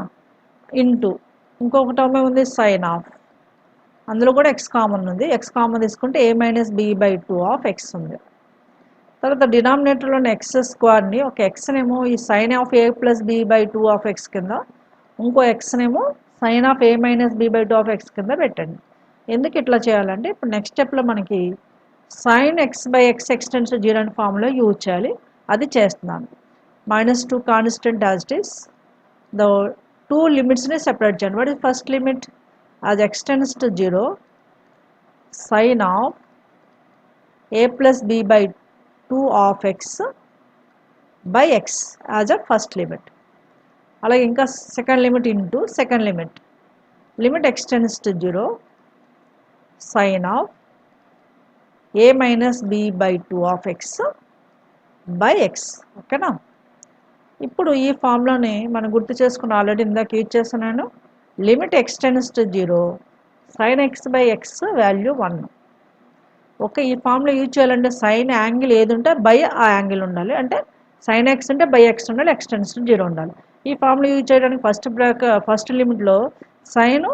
ఇంటూ ఇంకొక టర్మ్ ఏముంది? సైన్ ఆఫ్, అందులో కూడా x కామన్ ఉంది. x కామన్ తీసుకుంటే a minus b by 2 of x ఉంది. తర్వాత డినామినేటర్లోని x స్క్వేర్ని ఒక xనేమో ఈ sine of a plus b by 2 of x కింద, ఇంకో xనేమో sine of a minus b by 2 of x కింద పెట్టండి. ఎందుకు ఇట్లా చేయాలంటే ఇప్పుడు నెక్స్ట్ స్టెప్లో మనకి sine x by x x tends to 0 అనే ఫార్ములా యూజ్ చేయాలి. అది చేస్తున్నాను. -2 constant as it is. The 2 లిమిట్స్ని సెపరేట్ చేయండి. What is first limit? as extends to 0 sin of a plus b by 2 of x by x as a first limit. అలాగే ఇంకా second limit into second limit. Limit x tends to 0 sin of a minus b by 2 of x by x. ఓకేనా? ఇప్పుడు ఈ ఫార్ములాని మనం గుర్తు చేసుకుని already ఇందాక use చేస్తున్నాను. Limit x tends to 0 sin x by x value 1. Okay, ఈ ఫార్ములా యూజ్ చేయాలంటే సైన్ యాంగిల్ ఏది ఉంటే బై ఆ యాంగిల్ ఉండాలి. అంటే సైన్ ఎక్స్ ఉంటే బై ఎక్స్ ఉండాలి, ఎక్స్టెండ్స్ టు 0 ఉండాలి. ఈ ఫార్ములా యూజ్ చేయడానికి ఫస్ట్ లిమిట్లో sine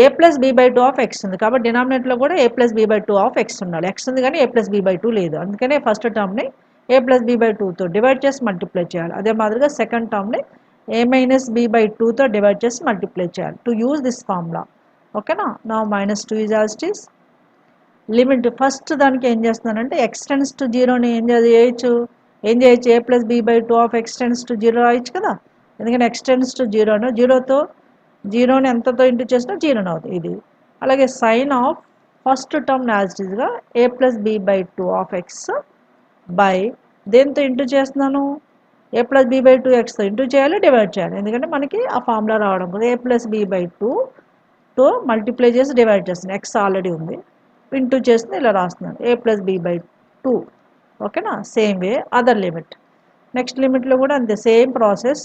a plus b by 2 of x ఉంది. కాబట్టి డినామినేటర్లో కూడా a plus b by 2 of x ఉండాలి. ఎక్స్ ఉంది కానీ ఏ ప్లస్ బీ బై 2 లేదు. అందుకనే ఫస్ట్ టర్మ్ని ఏ ప్లస్ బీ బై 2తో డివైడ్ చేసి మల్టిప్లై చేయాలి. అదే మాదిరిగా సెకండ్ టర్మ్ని a minus b by 2తో డివైడ్ చేసి మల్టిప్లై చేయాలి టు యూజ్ దిస్ ఫార్ములా. ఓకేనా? నా -2 is as it is. Limit first దానికి ఏం చేస్తున్నానంటే ఎక్స్టెండ్స్ టు 0ని ఏం చేయొచ్చు? A plus b by 2 of x tends to 0 రాయొచ్చు కదా. ఎందుకంటే ఎక్స్టెండ్స్ టు 0 జీరోతో 0ని ఎంతతో ఇంటూ చేసినా 0 అవుతుంది ఇది. అలాగే sine of first term as it ఈస్గా a plus b by 2 of x by దేంతో ఇంటూ చేస్తున్నాను? ఏ ప్లస్ బీ బై 2 ఎక్స్తో ఇంటూ చేయాలి, డివైడ్ చేయాలి. ఎందుకంటే మనకి ఆ ఫార్ములా రావడం కదా. ఏ ప్లస్ బీ బై 2తో మల్టిప్లై చేసి డివైడ్ చేస్తున్నాను. ఎక్స్ ఆల్రెడీ ఉంది, ఇంటూ చేస్తుంది ఇలా రాస్తున్నాను ఏ ప్లస్ బీ బై 2. ఓకేనా? Same way other limit. Next లిమిట్లో కూడా అంతే సేమ్ ప్రాసెస్.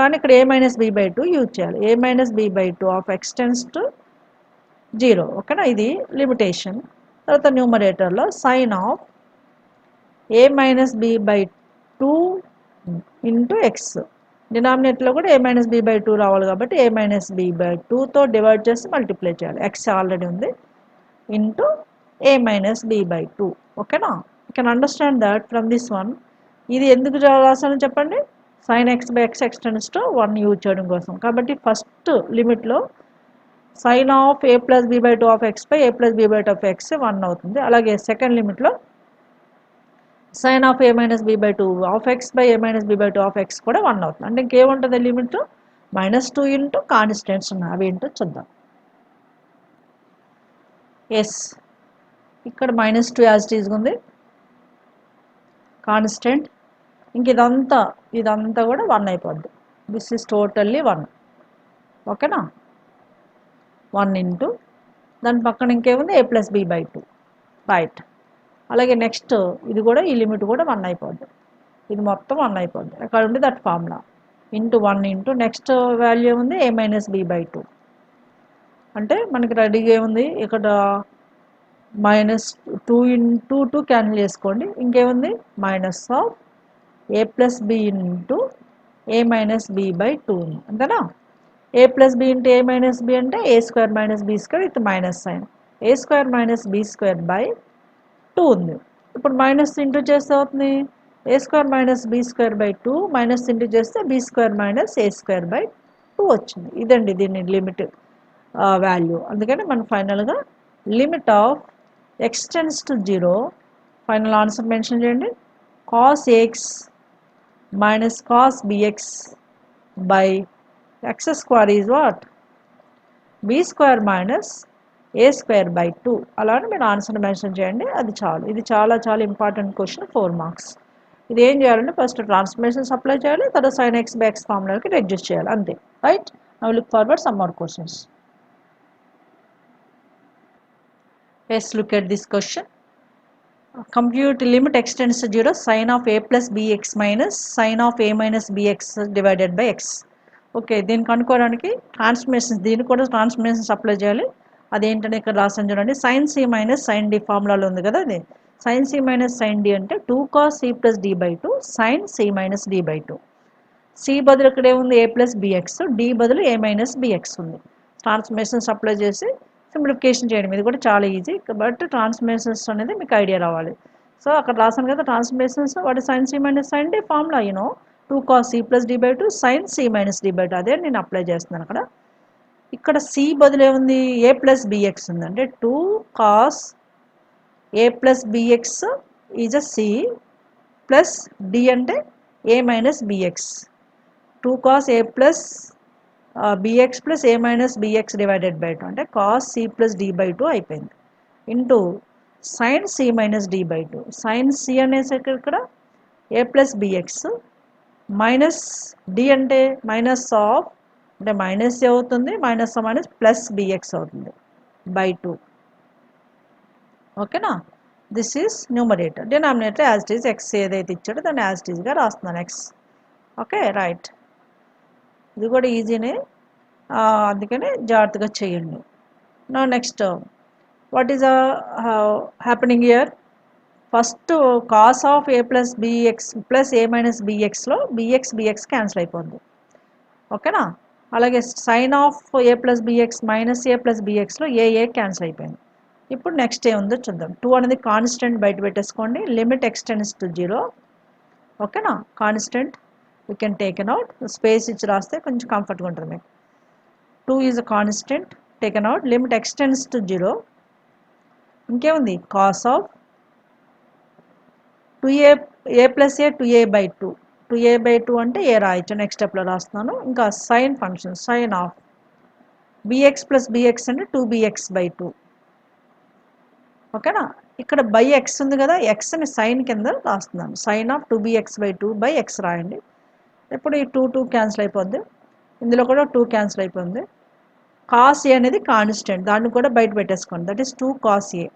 కానీ ఇక్కడ a minus b by 2 use చేయాలి. A minus b by 2 of x tends to 0. ఓకేనా? ఇది లిమిటేషన్. తర్వాత న్యూమరేటర్లో sine of a minus b by 2 into x డినామినేటర్లో కూడా a మైనస్ బి బై 2 రావాలి కాబట్టి a మైనస్ బి బై 2తో డివైడ్ చేసి మల్టిప్లై చేయాలి. x ఆల్రెడీ ఉంది into a minus b by 2. ఓకేనా? You can understand that from this one. ఇది ఎందుకు రాసానో చెప్పండి. sin x by x extends to 1 use చేయడం కోసం. కాబట్టి ఫస్ట్ లిమిట్లో sin of a plus b by 2 of x by a plus b by 2 of x 1 అవుతుంది. అలాగే సెకండ్ లిమిట్లో sin of a minus b by 2 of x by a minus b by 2 of x కూడా 1 అవుతుంది. అంటే ఇంకేముంటుంది limit -2 into constants ఉన్నాయి. అవి ఏంటో చూద్దాం. ఎస్, ఇక్కడ -2 యాజ్ ఇట్ ఈజ్ ఉంది కాన్స్టెంట్. ఇంక ఇదంతా కూడా 1 అయిపోద్ది. This is totally 1. ఓకేనా? 1 ఇంటూ దాని పక్కన ఇంకేముంది a plus b by 2 right. అలాగే నెక్స్ట్ ఇది కూడా ఈ లిమిట్ కూడా 1 అయిపోద్ది. ఇది మొత్తం 1 అయిపోద్ది. అక్కడ ఉంది that formula into 1 into next value ఉంది a మైనస్ బి బై 2. అంటే మనకి రెడీగా ఏముంది ఇక్కడ -2 ఇంటూ 2 క్యాన్సిల్ చేసుకోండి. ఇంకేముంది minus of a plus b into a minus b by 2 ఉంది. అంతేనా? a plus b into a minus b అంటే a square minus b square with minus sine a square minus b square by 2 ఉంది. ఇప్పుడు minus into చేస్తే అవుతుంది a square minus b square by 2 minus into చేస్తే b square minus a square by 2 వచ్చింది. ఇదండి దీని limit value. అందుకని మనం ఫైనల్గా limit of x tends to 0 final answer mention చేయండి. cos ax minus cos bx by x square is what? b square minus a square by 2. అలానే మీరు answer mention చేయండి. అది చాలు. ఇది చాలా చాలా ఇంపార్టెంట్ క్వశ్చన్, 4 మార్క్స్. ఇది ఏం చేయాలంటే ఫస్ట్ ట్రాన్స్ఫర్మేషన్స్ అప్లై చేయాలి, తర్వాత sin x by x ఫార్ములాకి రెడ్యూస్ చేయాలి, అంతే. Right? Now look forward some more questions. Let's look at this question. Compute limit x tends to 0 sin of a plus bx minus sin of a minus bx divided by x. Okay, దీన్ని కనుక్కోవడానికి transformations, దీన్ని కూడా transformations apply చేయాలి. అదేంటనే ఇక్కడ రాసాను చూడండి. sin c minus sin d ఫార్ములాలో ఉంది కదా అది. sin c minus sin d అంటే 2 cos c plus d by 2 sin c minus d by 2. c బదులు ఇక్కడ ఏముంది a ప్లస్ bx, d బదులు a మైనస్ bx ఉంది. ట్రాన్స్ఫర్మేషన్స్ అప్లై చేసి సింప్లిఫికేషన్ చేయడం. ఇది కూడా చాలా ఈజీ, బట్ ట్రాన్స్ఫర్మేషన్స్ అనేది మీకు ఐడియా రావాలి. సో అక్కడ రాసాను కదా ట్రాన్స్ఫర్మేషన్స్, వాటి sin c minus sin d formula 2 cos c plus d by 2 sin c minus d by 2. అదే నేను అప్లై చేస్తున్నాను అక్కడ. ఇక్కడ c బదులు ఏముంది a ప్లస్ bx ఉంది. అంటే 2 cos a plus bx is a c plus d అంటే a minus bx. 2 cos a plus bx plus a minus bx divided by 2 అంటే cos c plus d by 2 అయిపోయింది. Into sin c minus d by 2. sin c అనేసి ఇక్కడ a plus bx minus d అంటే minus of, అంటే minus అవుతుంది, minus minus plus bx అవుతుంది by 2. ఓకేనా? This is numerator. Denominator as it is x ఏదైతే ఇచ్చాడో దాన్ని యాజ్ ఇట్ ఈజ్గా రాస్తున్నాను x. Okay right. ఇది కూడా ఈజీనే, అందుకని జాగ్రత్తగా చేయండి. నా next what is happening here? First cos of a plus b x plus a minus బిఎక్స్లో బిఎక్స్ క్యాన్సిల్ అయిపోద్ది. ఓకేనా? అలాగే sine of a plus b x minus a plus బిఎక్స్లో ఏ క్యాన్సిల్ అయిపోయింది. ఇప్పుడు నెక్స్ట్ ఏముందో చూద్దాం. 2 అనేది కాన్స్టెంట్ బయట పెట్టేసుకోండి. Limit x tends to 0. ఓకేనా? Constant we can take out, space ఇచ్చి రాస్తే కొంచెం కంఫర్ట్గా ఉంటుంది మీకు. 2 is a constant taken out, limit extends to 0. ఇంకేముంది cos of 2a plus a 2a by 2. 2a by 2 అంటే a రాయొచ్చు, నెక్స్ట్ స్టెప్లో రాస్తున్నాను. ఇంకా sine function sine of bx plus bx అంటే 2bx by 2. ఓకేనా? ఇక్కడ బై x ఉంది కదా, xని సైన్ కింద రాస్తున్నాను. Sine of 2bx by 2 by x రాయండి. ఇప్పుడు ఈ 2 క్యాన్సిల్ అయిపోద్ది, ఇందులో కూడా 2 క్యాన్సిల్ అయిపోయింది. కాస్ ఏ అనేది కాన్స్టెంట్, దాన్ని కూడా బయట పెట్టేసుకోండి. That is 2 cos a.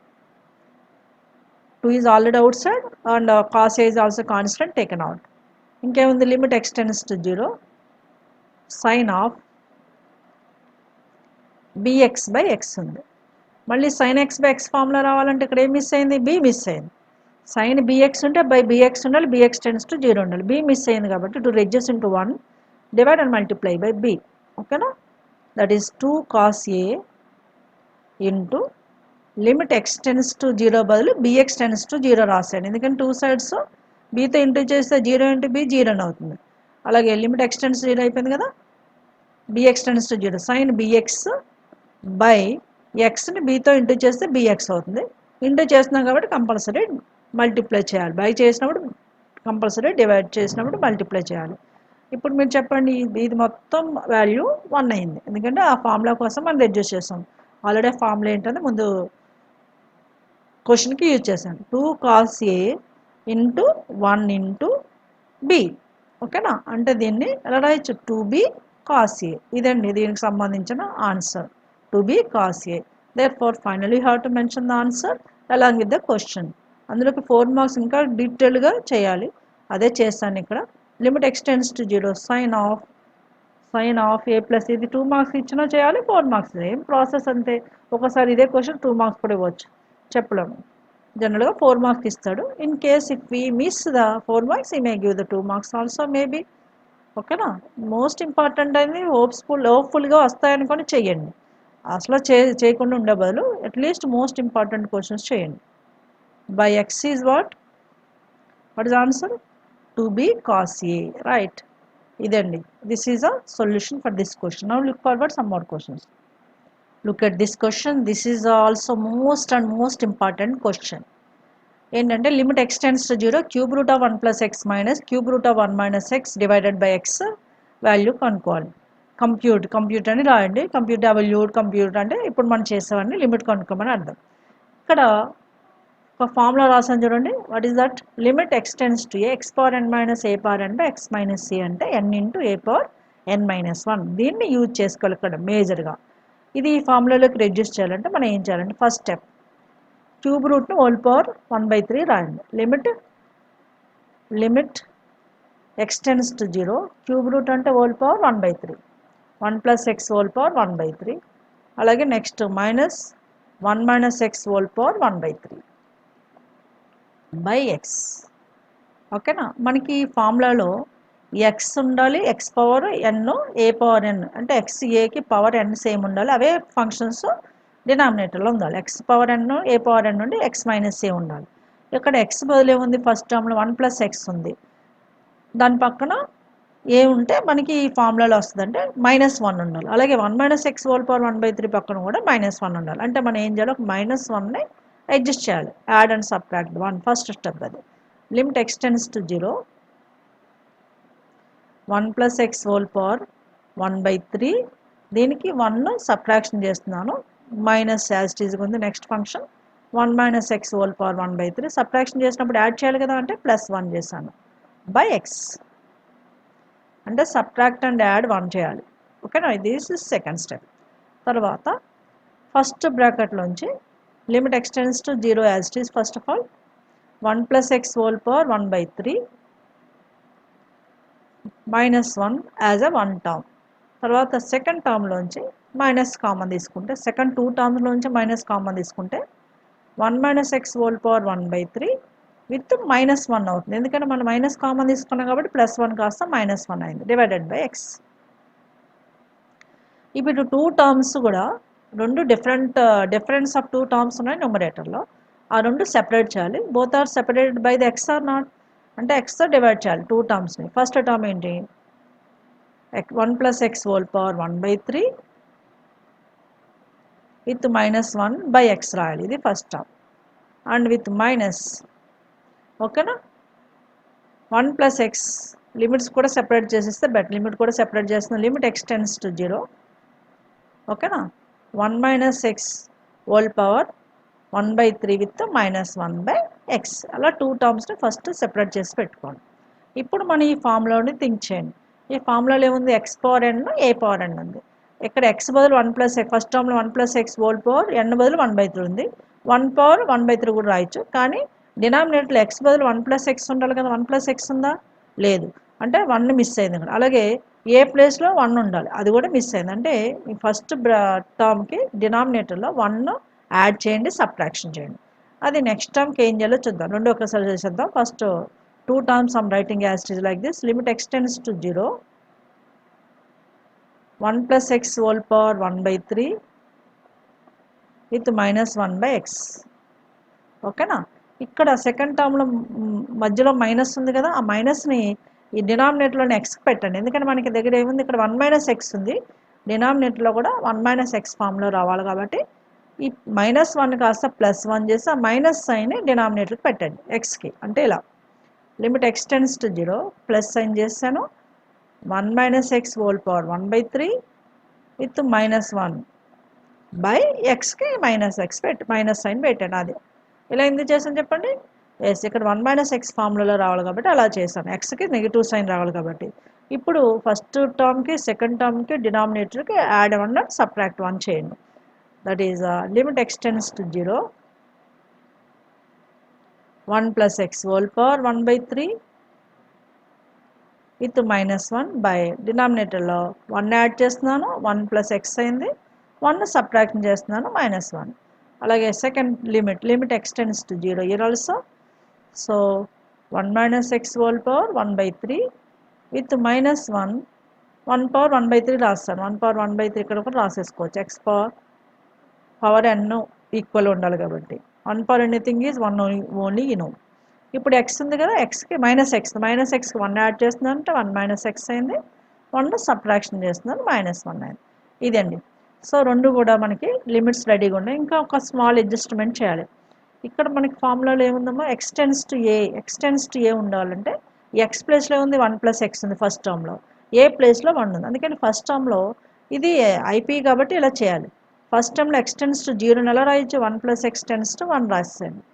2 is already outside and cos a is also constant taken out. ఇంకేముంది limit x tends to 0 sine of bx by x ఉంది. మళ్ళీ sin x by x formula రావాలంటే ఇక్కడ ఏం మిస్ అయింది? b మిస్ అయింది. sin bx ఉంటే by bx ఉండాలి, bx టెన్స్ టు 0 ఉండాలి. b మిస్ అయింది కాబట్టి 2 reduce into 1 divide and multiply by b. ఓకేనా, that is 2 cos a into limit x tends to 0 బదులు bx టెన్స్ టు 0 రాసాను, ఎందుకంటే టూ సైడ్స్ bతో ఇంటూ చేస్తే 0 ఇంటూ b 0 అవుతుంది. అలాగే లిమిట్ ఎక్స్ టెన్స్ 0 అయిపోయింది కదా, bx tends to 0 sine bx by ఎక్స్ని bతో ఇంటూ చేస్తే bx అవుతుంది. ఇంటూ చేస్తున్నాం కాబట్టి కంపల్సరీ మల్టిప్లై చేయాలి, బై చేసినప్పుడు కంపల్సరీ డివైడ్ చేసినప్పుడు మల్టిప్లై చేయాలి. ఇప్పుడు మీరు చెప్పండి, ఇది మొత్తం వాల్యూ 1 అయింది, ఎందుకంటే ఆ ఫార్ములా కోసం మనం రెడ్యూస్ చేసాం. ఆల్రెడీ ఫార్ములా ఏంటంటే ముందు క్వశ్చన్కి యూజ్ చేశాను, 2 cos a into 1 into b. ఓకేనా, అంటే దీన్ని ఎలా రాయొచ్చు, 2b cos a. ఇదండి దీనికి సంబంధించిన answer, 2b cos a. therefore finally you have to mention the answer along with the question. అందులోకి 4 మార్క్స్ ఇంకా డీటెయిల్గా చేయాలి, అదే చేస్తాను ఇక్కడ. Limit x tends to 0 sine of a plus, ఇది 2 మార్క్స్ ఇచ్చినా చేయాలి, 4 మార్క్స్, ఏం ప్రాసెస్ అంతే. ఒకసారి ఇదే క్వశ్చన్ 2 మార్క్స్ కూడా ఇవ్వచ్చు, చెప్పలేము. జనరల్గా 4 మార్క్స్ ఇస్తాడు. In case if we miss the 4 marks he may give the 2 marks also maybe. ఓకేనా, మోస్ట్ ఇంపార్టెంట్ అనేది హోప్ఫుల్గా వస్తాయనుకొని చెయ్యండి, అసలు చేయకుండా ఉండే బదులు అట్లీస్ట్ మోస్ట్ ఇంపార్టెంట్ క్వశ్చన్స్ చేయండి. By x is what is answer, 2b cos a, right? ఇదండి, this is a solution for this question. Now look forward some more questions. Look at this question. This is also most important question. ఏంటంటే limit x tends to 0 cube root of 1 plus x minus cube root of 1 minus X divided by X value కనుక్కోవాలి. Compute అని రాయండి, compute అంటే ఇప్పుడు మనం చేసేవాడిని limit కనుక్కోమని అర్థం. ఇక్కడ ఒక ఫార్ములా రాసాను చూడండి, what is that, limit x tends to a x power n minus a power n by x minus c అంటే n into a power n minus 1. దీన్ని యూజ్ చేసుకోవాలి ఇక్కడ మేజర్గా. ఇది ఈ ఫార్ములాలోకి రెడ్యూస్ చేయాలంటే మనం ఏం చేయాలంటే ఫస్ట్ స్టెప్ క్యూబ్ రూట్ను హోల్ పవర్ 1/3 రాయండి. Limit x tends to 0 cube root అంటే whole power 1/3, 1 plus x whole power 1/3. అలాగే next minus 1 minus x whole power 1/3 by x. ఓకేనా, మనకి ఈ ఫార్ములాలో ఎక్స్ ఉండాలి, x power n, a power n అంటే ఎక్స్ ఏకి పవర్ ఎన్ సేమ్ ఉండాలి, అవే ఫంక్షన్స్ డినామినేటర్లో ఉండాలి. X power n, a power ఎన్ ఉండి ఎక్స్ మైనస్ ఏ ఉండాలి. ఇక్కడ ఎక్స్ బదులు ఏముంది, ఫస్ట్ టర్మ్లో 1 ప్లస్ ఎక్స్ ఉంది, దాని పక్కన ఏ ఉంటే మనకి ఈ ఫార్ములాలో వస్తుంది అంటే -1 ఉండాలి. అలాగే 1 మైనస్ ఎక్స్ హోల్ పవర్ 1/3 పక్కన కూడా -1 ఉండాలి. అంటే మనం ఏం చేయాలి, ఒక -1ని అడ్జస్ట్ చేయాలి, add and subtract 1, first step అది. Limit x tends to 0 1 plus x whole power 1/3, దీనికి 1 సబ్ట్రాక్షన్ చేస్తున్నాను, మైనస్ యాజ్ ఇట్ ఈజ్ ఉంది. Next function 1 minus x whole power 1/3, subtraction చేసినప్పుడు యాడ్ చేయాలి కదా, అంటే +1 చేశాను బై ఎక్స్, అంటే సబ్ట్రాక్ట్ అండ్ యాడ్ 1 చేయాలి. ఓకేనా, దిస్ ఇస్ సెకండ్ స్టెప్. తర్వాత ఫస్ట్ బ్రాకెట్లోంచి limit x tends to 0 as it is, first of all 1 plus x whole power 1/3 -1 as a 1 term. తర్వాత సెకండ్ టర్మ్లోంచి మైనస్ కామన్ తీసుకుంటే, సెకండ్ 2 టర్మ్స్లోంచి మైనస్ కామన్ తీసుకుంటే 1 minus x whole power 1/3 with -1 అవుతుంది, ఎందుకంటే మనం minus common తీసుకున్నాం కాబట్టి +1 కాస్త -1 అయింది, డివైడెడ్ బై ఎక్స్. ఇప్పుడు 2 టర్మ్స్ కూడా రెండు డిఫరెన్స్ ఆఫ్ 2 టర్మ్స్ ఉన్నాయి న్యూమరేటర్లో, ఆ రెండు సెపరేట్ చేయాలి. Both are separated by the x or not, అంటే ఎక్స్తో డివైడ్ చేయాలి 2 టర్మ్స్ని. ఫస్ట్ టర్మ్ ఏంటి, 1 plus x whole power 1/3 with -1 by X రాయాలి, ఇది first term. And with minus, ఓకేనా, 1 ప్లస్ ఎక్స్ లిమిట్స్ కూడా సెపరేట్ చేసేస్తే బెటర్, లిమిట్ కూడా సెపరేట్ చేస్తున్నాం. లిమిట్ ఎక్స్ టెన్స్ టు 0, ఓకేనా, 1 minus x whole power 1/3 with -1 by X. అలా 2 టర్మ్స్ని ఫస్ట్ సెపరేట్ చేసి పెట్టుకోండి. ఇప్పుడు మనం ఈ ఫార్ములాని థింక్ చేయండి. ఈ ఫార్ములాలో ఏముంది, X power n, a power ఎన్ ఉంది. ఇక్కడ ఎక్స్ బదులు 1 ప్లస్ ఎక్స్, ఫస్ట్ టర్మ్లో 1 ప్లస్ ఎక్స్ హోల్ పవర్ ఎన్ బదులు 1/3 ఉంది, 1 పవర్ 1/3 కూడా రాయొచ్చు, కానీ డినామినేటర్లో ఎక్స్ బదులు 1 ప్లస్ ఎక్స్ ఉండాలి కదా, 1 ప్లస్ ఎక్స్ ఉందా, లేదు, అంటే 1 మిస్ అయింది ఇక్కడ. అలాగే ఏ ప్లేస్లో 1 ఉండాలి, అది కూడా మిస్ అయింది, అంటే ఈ ఫస్ట్ టర్మ్కి డినామినేటర్లో 1 యాడ్ చేయండి, సబ్ట్రాక్షన్ చేయండి. అది నెక్స్ట్ టర్మ్కి ఏం చేయాలో చూద్దాం, రెండు ఒకసారి చేసేద్దాం. First 2 terms I'm writing as it is like this. Limit x tends to 0 1 plus x whole power 1 by 3 with minus 1 by x. ఓకేనా? ఇక్కడ సెకండ్ టర్మ్లో మధ్యలో మైనస్ ఉంది కదా, ఆ మైనస్ని ఈ డినామినేటర్లోని ఎక్స్కి పెట్టండి. ఎందుకంటే మనకి దగ్గర ఏముంది, ఇక్కడ 1 మైనస్ ఎక్స్ ఉంది, డినామినేటర్లో కూడా 1 మైనస్ ఎక్స్ ఫామ్లో రావాలి కాబట్టి ఈ -1 కాస్త +1 చేసి ఆ మైనస్ సైన్ని డినామినేటర్కి పెట్టండి ఎక్స్కి. అంటే ఇలా limit x tends to 0 plus sine చేస్తాను 1 minus x whole power 1 by 3 with -1 by ఎక్స్కి మైనస్ సైన్ పెట్టండి. అది ఇలా ఎందుకు చేసాను చెప్పండి? ఎస్, ఇక్కడ 1 మైనస్ ఎక్స్ ఫార్ములాలో రావాలి కాబట్టి అలా చేశాను, ఎక్స్కి నెగిటివ్ సైన్ రావాలి కాబట్టి. ఇప్పుడు ఫస్ట్ టర్మ్కి సెకండ్ టర్మ్కి డినామినేటర్కి యాడ్ 1 అండ్ సబ్ట్రాక్ట్ 1 చేయండి. That is limit x tends to 0 1 plus x whole power 1 by 3 with -1 by డినామినేటర్లో 1 add చేస్తున్నాను, 1 plus x అయింది, 1 సబ్ట్రాక్షన్ చేస్తున్నాను -1. అలాగే second limit x tends to 0 here also. So 1 minus x whole power 1 by 3 with -1 1 power 1 by 3 రాస్తాను, 1 power 1 by 3 ఇక్కడ కూడా రాసేసుకోవచ్చు, x power n equal ఉండాలి కాబట్టి 1 power anything is 1 only you know. ఇప్పుడు x ఉంది కదా, xకి -xకి 1 యాడ్ చేస్తున్నాను అంటే 1 మైనస్ ఎక్స్ అయింది, 1 సబ్ట్రాక్షన్ చేస్తున్నాను -1 అయింది. ఇదండి. సో రెండు కూడా మనకి లిమిట్స్ రెడీగా ఉన్నాయి. ఇంకా ఒక స్మాల్ అడ్జస్ట్మెంట్ చేయాలి. ఇక్కడ మనకి ఫార్ములాలో ఏముందమ్మా, x టెన్స్ టు ఏ ఉండాలంటే x ప్లేస్లో ఉంది 1 plus x ఉంది ఫస్ట్ టర్మ్లో, ఏ ప్లేస్లో 1 ఉంది. అందుకని ఫస్ట్ టర్మ్లో ఇది ఐపీ కాబట్టి ఇలా చేయాలి. ఫస్ట్ టర్మ్లో x టెన్స్ టు 0 ఎలా రాయొచ్చు, 1 plus x టెన్స్ టు 1 రాసేయండి.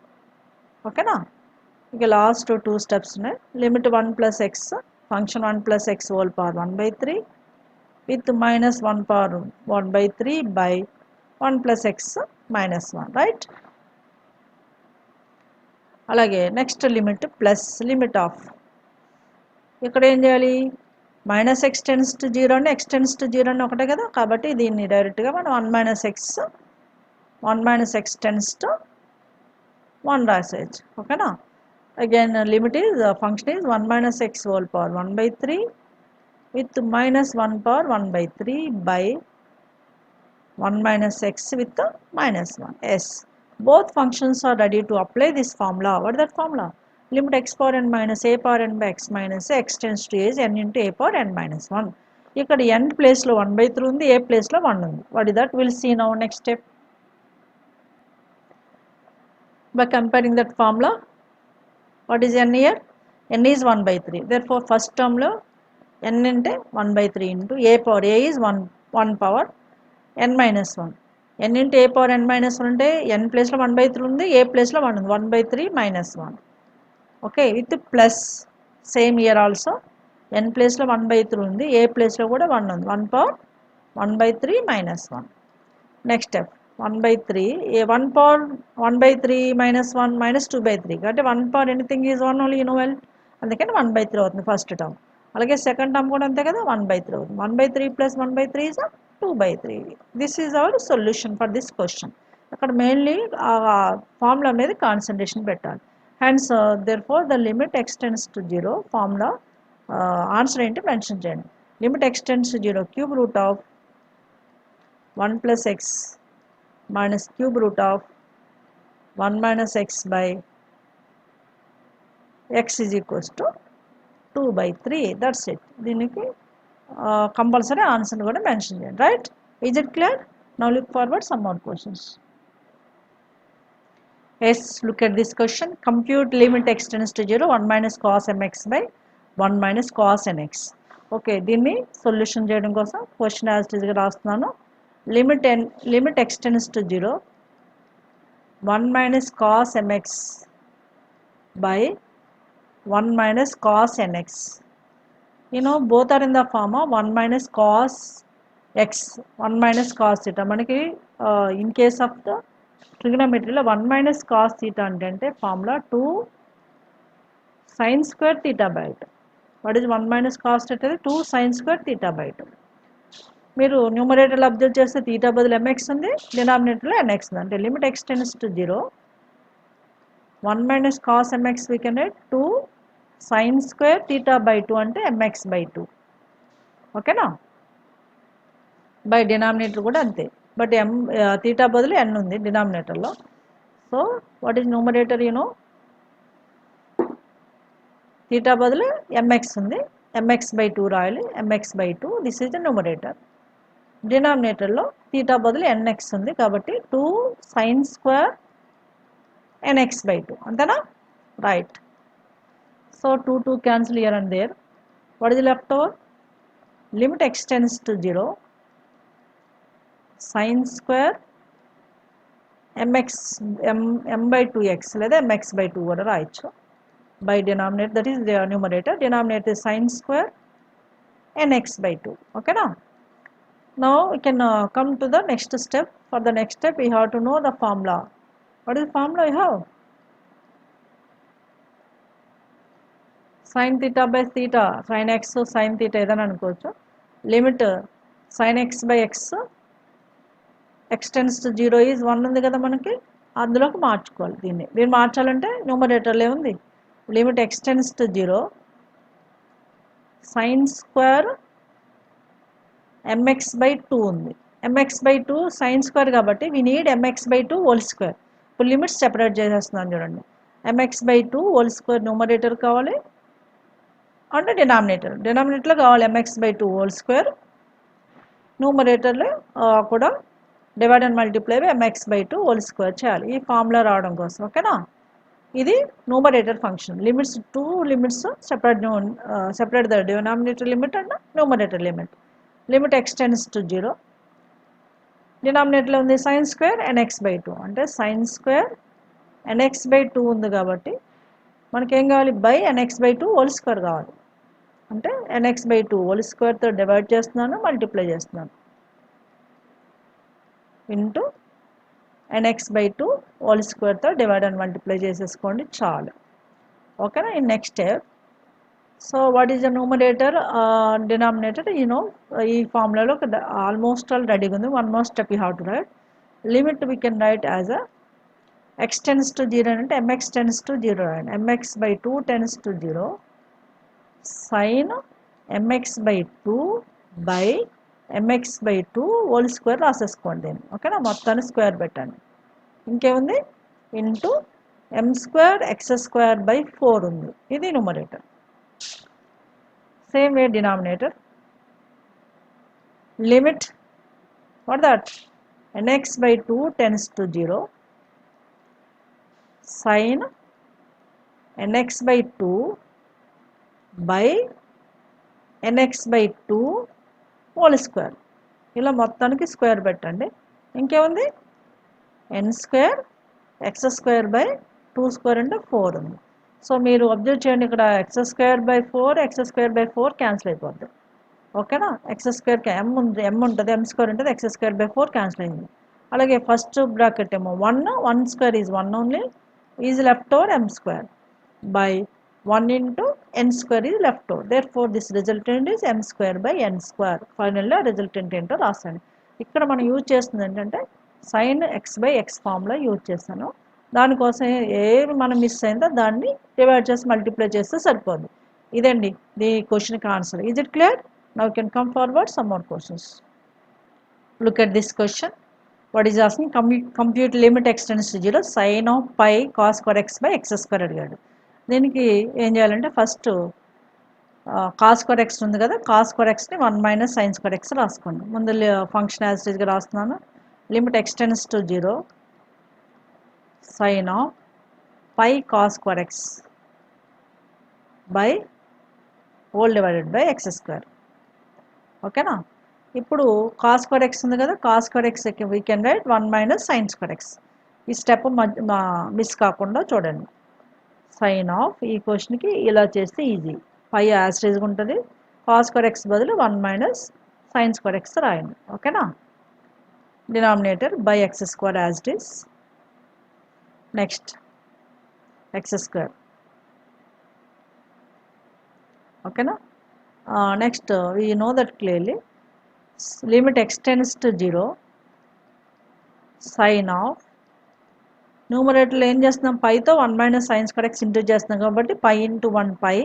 ఓకేనా? ఇక లాస్ట్ 2 స్టెప్స్ ఉన్నాయి. Limit 1 plus x function 1 plus x whole power 1 by 3 with -1 power 1 by 3 by 1 plus x -1, right? అలాగే next limit plus limit of, ఇక్కడ ఏం చేయాలి, -x టెన్స్ టు 0 అంటే x టెన్స్ టు 0 అని ఒకటే కదా, కాబట్టి దీన్ని డైరెక్ట్గా మనం 1 minus x టెన్స్ టు 1 రాసేయచ్చు. ఓకేనా? Again limit is function is 1 minus x whole power 1 by 3 with -1 power 1 by 3 by 1 minus x with -1. Yes, both functions are ready to apply this formula. What is that formula? Limit x power n minus a power n by x minus x tends to is n into a power n minus 1. ఇక్కడ n ప్లేస్లో 1 by 3 ఉంది, a ప్లేస్లో 1 ఉంది. What is that? We'll see now next step. By comparing that formula, what is n here? n is 1 by 3. Therefore, first term lo n into 1 by 3 into a power, a is 1 power n minus 1. n into a power n minus 1 అంటే n ప్లేస్లో 1 by 3 ఉంది, a ప్లేస్లో 1 ఉంది, 1 by 3 minus 1. Okay, with plus same year also n ప్లేస్లో 1 by 3 ఉంది, a ప్లేస్లో కూడా 1 ఉంది, 1 power 1 by 3 minus 1. Next step 1 by 3, a 1 power 1 by 3 minus 1 minus 2 by 3 కాబట్టి 1 power anything is 1 only, you know well, అందుకని 1 by 3 అవుతుంది first term. అలాగే second term కూడా అంతే కదా, 1 by 3 అవుతుంది. 1 by 3 plus 1 by 3 is 2 by 3. This is our solution for this question. అక్కడ mainly ఆ ఫార్ములా మీద కాన్సన్ట్రేషన్ పెట్టాలి. Hence therefore the limit x tends to 0 formula answer ఏంటి మెన్షన్ చేయండి. Limit x tends to 0 cube root of 1 plus x minus cube root of 1 minus x by x is equals to 2 by 3. That's it. దీనికి compulsory answer కూడా mention చేయండి, right? Is it clear? Now look forward some more questions. Yes, look at this question. Compute limit x tends to 0 1 minus cos mx by 1 minus cos nx. Okay, దీన్ని solution చేయడం కోసం question as it ఈస్గా రాస్తున్నాను. Limit x tends to 0 1 minus cos mx by 1 minus cos nx. You know, both are in the form of 1 minus cos x, 1 minus cos theta. మనకి in case of the ట్రిగ్నోమెట్రీలో 1 minus cos theta అంటే formula 2 sin square theta by 2. What is 1 minus cos theta? 2 sin square theta by 2. మీరు న్యూమరేటర్లో observe చేస్తే theta బదులు mx ఉంది, డినామినేటర్లో nx ఉంది. అంటే limit x tends to 0 1 minus cos mx we can write 2 sin square theta by 2 అంటే mx by 2. ఓకేనా? By denominator కూడా అంతే. బట్ తీటా బదులు n ఉంది డినామినేటర్లో. So what is numerator? Theta బదులు mx ఉంది, mx/2 రాయాలి, mx/2 this is the numerator. డినామినేటర్లో తీటా బదులు nx ఉంది కాబట్టి 2 sin square nx/2 అంతేనా? Right. So 2 cancel here and there. What is left over? Limit x tends to 0, sin square m/2x లేదా mx/2 కూడా రాయొచ్చు. By denominator, that is the numerator, denominator is sin square nx/2. Okay now? Now we can come to the next step. For the next step we have to know the formula. What is the formula you have? Sin theta by theta, sin x sin theta ఏదైనా అనుకోవచ్చు. Limit sin x/x x tends to 0 is 1 ఉంది కదా మనకి, అందులోకి మార్చుకోవాలి. దీన్ని మార్చాలంటే న్యూమరేటర్లో ఏముంది? Limit x tends to 0 sin square mx/2 ఉంది. mx/2 sin square కాబట్టి we need mx/2 whole square. ఇప్పుడు లిమిట్స్ సెపరేట్ చేసేస్తున్నాను చూడండి. mx/2 whole square న్యూమరేటర్ కావాలి అంటే డినామినేటర్లో కావాలి mx/2 whole square, న్యూమరేటర్లో కూడా divide and multiply by mx/2 whole square చేయాలి ఈ ఫార్ములా రావడం కోసం. ఓకేనా? ఇది numerator function. Limits, 2 limits separate the denominator limit and numerator limit. Limit x tends to 0, డినామినేటర్లో ఉంది sin square nx/2 అంటే sin square nx/2 ఉంది కాబట్టి మనకేం కావాలి? బై nx/2 whole square కావాలి. అంటే nx/2 whole squareతో డివైడ్ చేస్తున్నాను, మల్టిప్లై చేస్తున్నాను, ఇంటూ nx/2 whole squareతో డివైడ్ అండ్ మల్టిప్లై చేసేసుకోండి చాలు. ఓకేనా? In next step. So what is the numerator, denominator? ఈ ఫార్ములాలో ఆల్మోస్ట్ ఆల్ రెడీగా ఉంది. One more step you have to write. Limit we can write as a x tends to 0 అంటే mx tends to 0 రాయండి. mx/2 tends to 0 sin mx/2 by mx/2 whole square రాసేసుకోండి దీన్ని. ఓకేనా? మొత్తాన్ని square పెట్టండి. ఇంకేముంది? Into m²x²/4 ఉంది. ఇది numerator. Same way denominator. Limit what that nx/2 tends to 0 sin nx/2 by nx/2 whole square. ఇలా మొత్తానికి స్క్వేర్ పెట్టండి. ఇంకేముంది? n² x²/2² అంటే 4 ఉంది. సో మీరు అబ్జర్వ్ చేయండి, ఇక్కడ x²/4 x²/4 క్యాన్సిల్ అయిపోద్ది. ఓకేనా? x² m ఉంటుంది, m² ఉంటుంది, x²/4 క్యాన్సిల్ అయింది. అలాగే ఫస్ట్ బ్రాకెట్ ఏమో 1 is 1 only, is left over m² by 1 into n² is left over. Therefore, this resultant is m²/n². ఫైనల్గా రిజల్టెంట్ ఏంటో రాసాను. ఇక్కడ మనం యూజ్ చేస్తుంది ఏంటంటే sin x/x ఫార్ములా యూజ్ చేస్తాను. దానికోసం ఏమి మనం మిస్ అయిందో దాన్ని డివైడ్ చేసి మల్టిప్లై చేస్తే సరిపోదు. ఇదండి the క్వశ్చన్కి answer. Is it clear? Now you can come forward some more questions. Look at this question. What is asking? Compute limit x tends to 0 sin of pi cos square x by x² అడిగాడు. దీనికి ఏం చేయాలంటే first cos square x ఉంది కదా, cos square xని 1 - sin square x రాసుకోండి. ముందు function as it ఈస్గా రాస్తున్నాను. Limit x tends to 0 sin of pi cos square x by whole divided by x². ఓకేనా? ఇప్పుడు cos square x ఉంది కదా, cos square x we can right 1 - sin square x. ఈ step miss కాకుండా చూడండి. Sign of ఈ క్వశ్చన్కి ఇలా చేస్తే ఈజీ. పై యాజ్ ఇట్ ఈస్గా ఉంటుంది. cos square x బదులు 1 - sin square x రాయండి. ఓకేనా? Denominator by x² as it is. Next x². ఓకేనా? Next we know that clearly. Limit x tends to 0 sine of న్యూమరేటర్లో ఏం చేస్తున్నాం? పైతో 1 - sin square x ఇంటూ చేస్తున్నాం కాబట్టి pi into 1 pi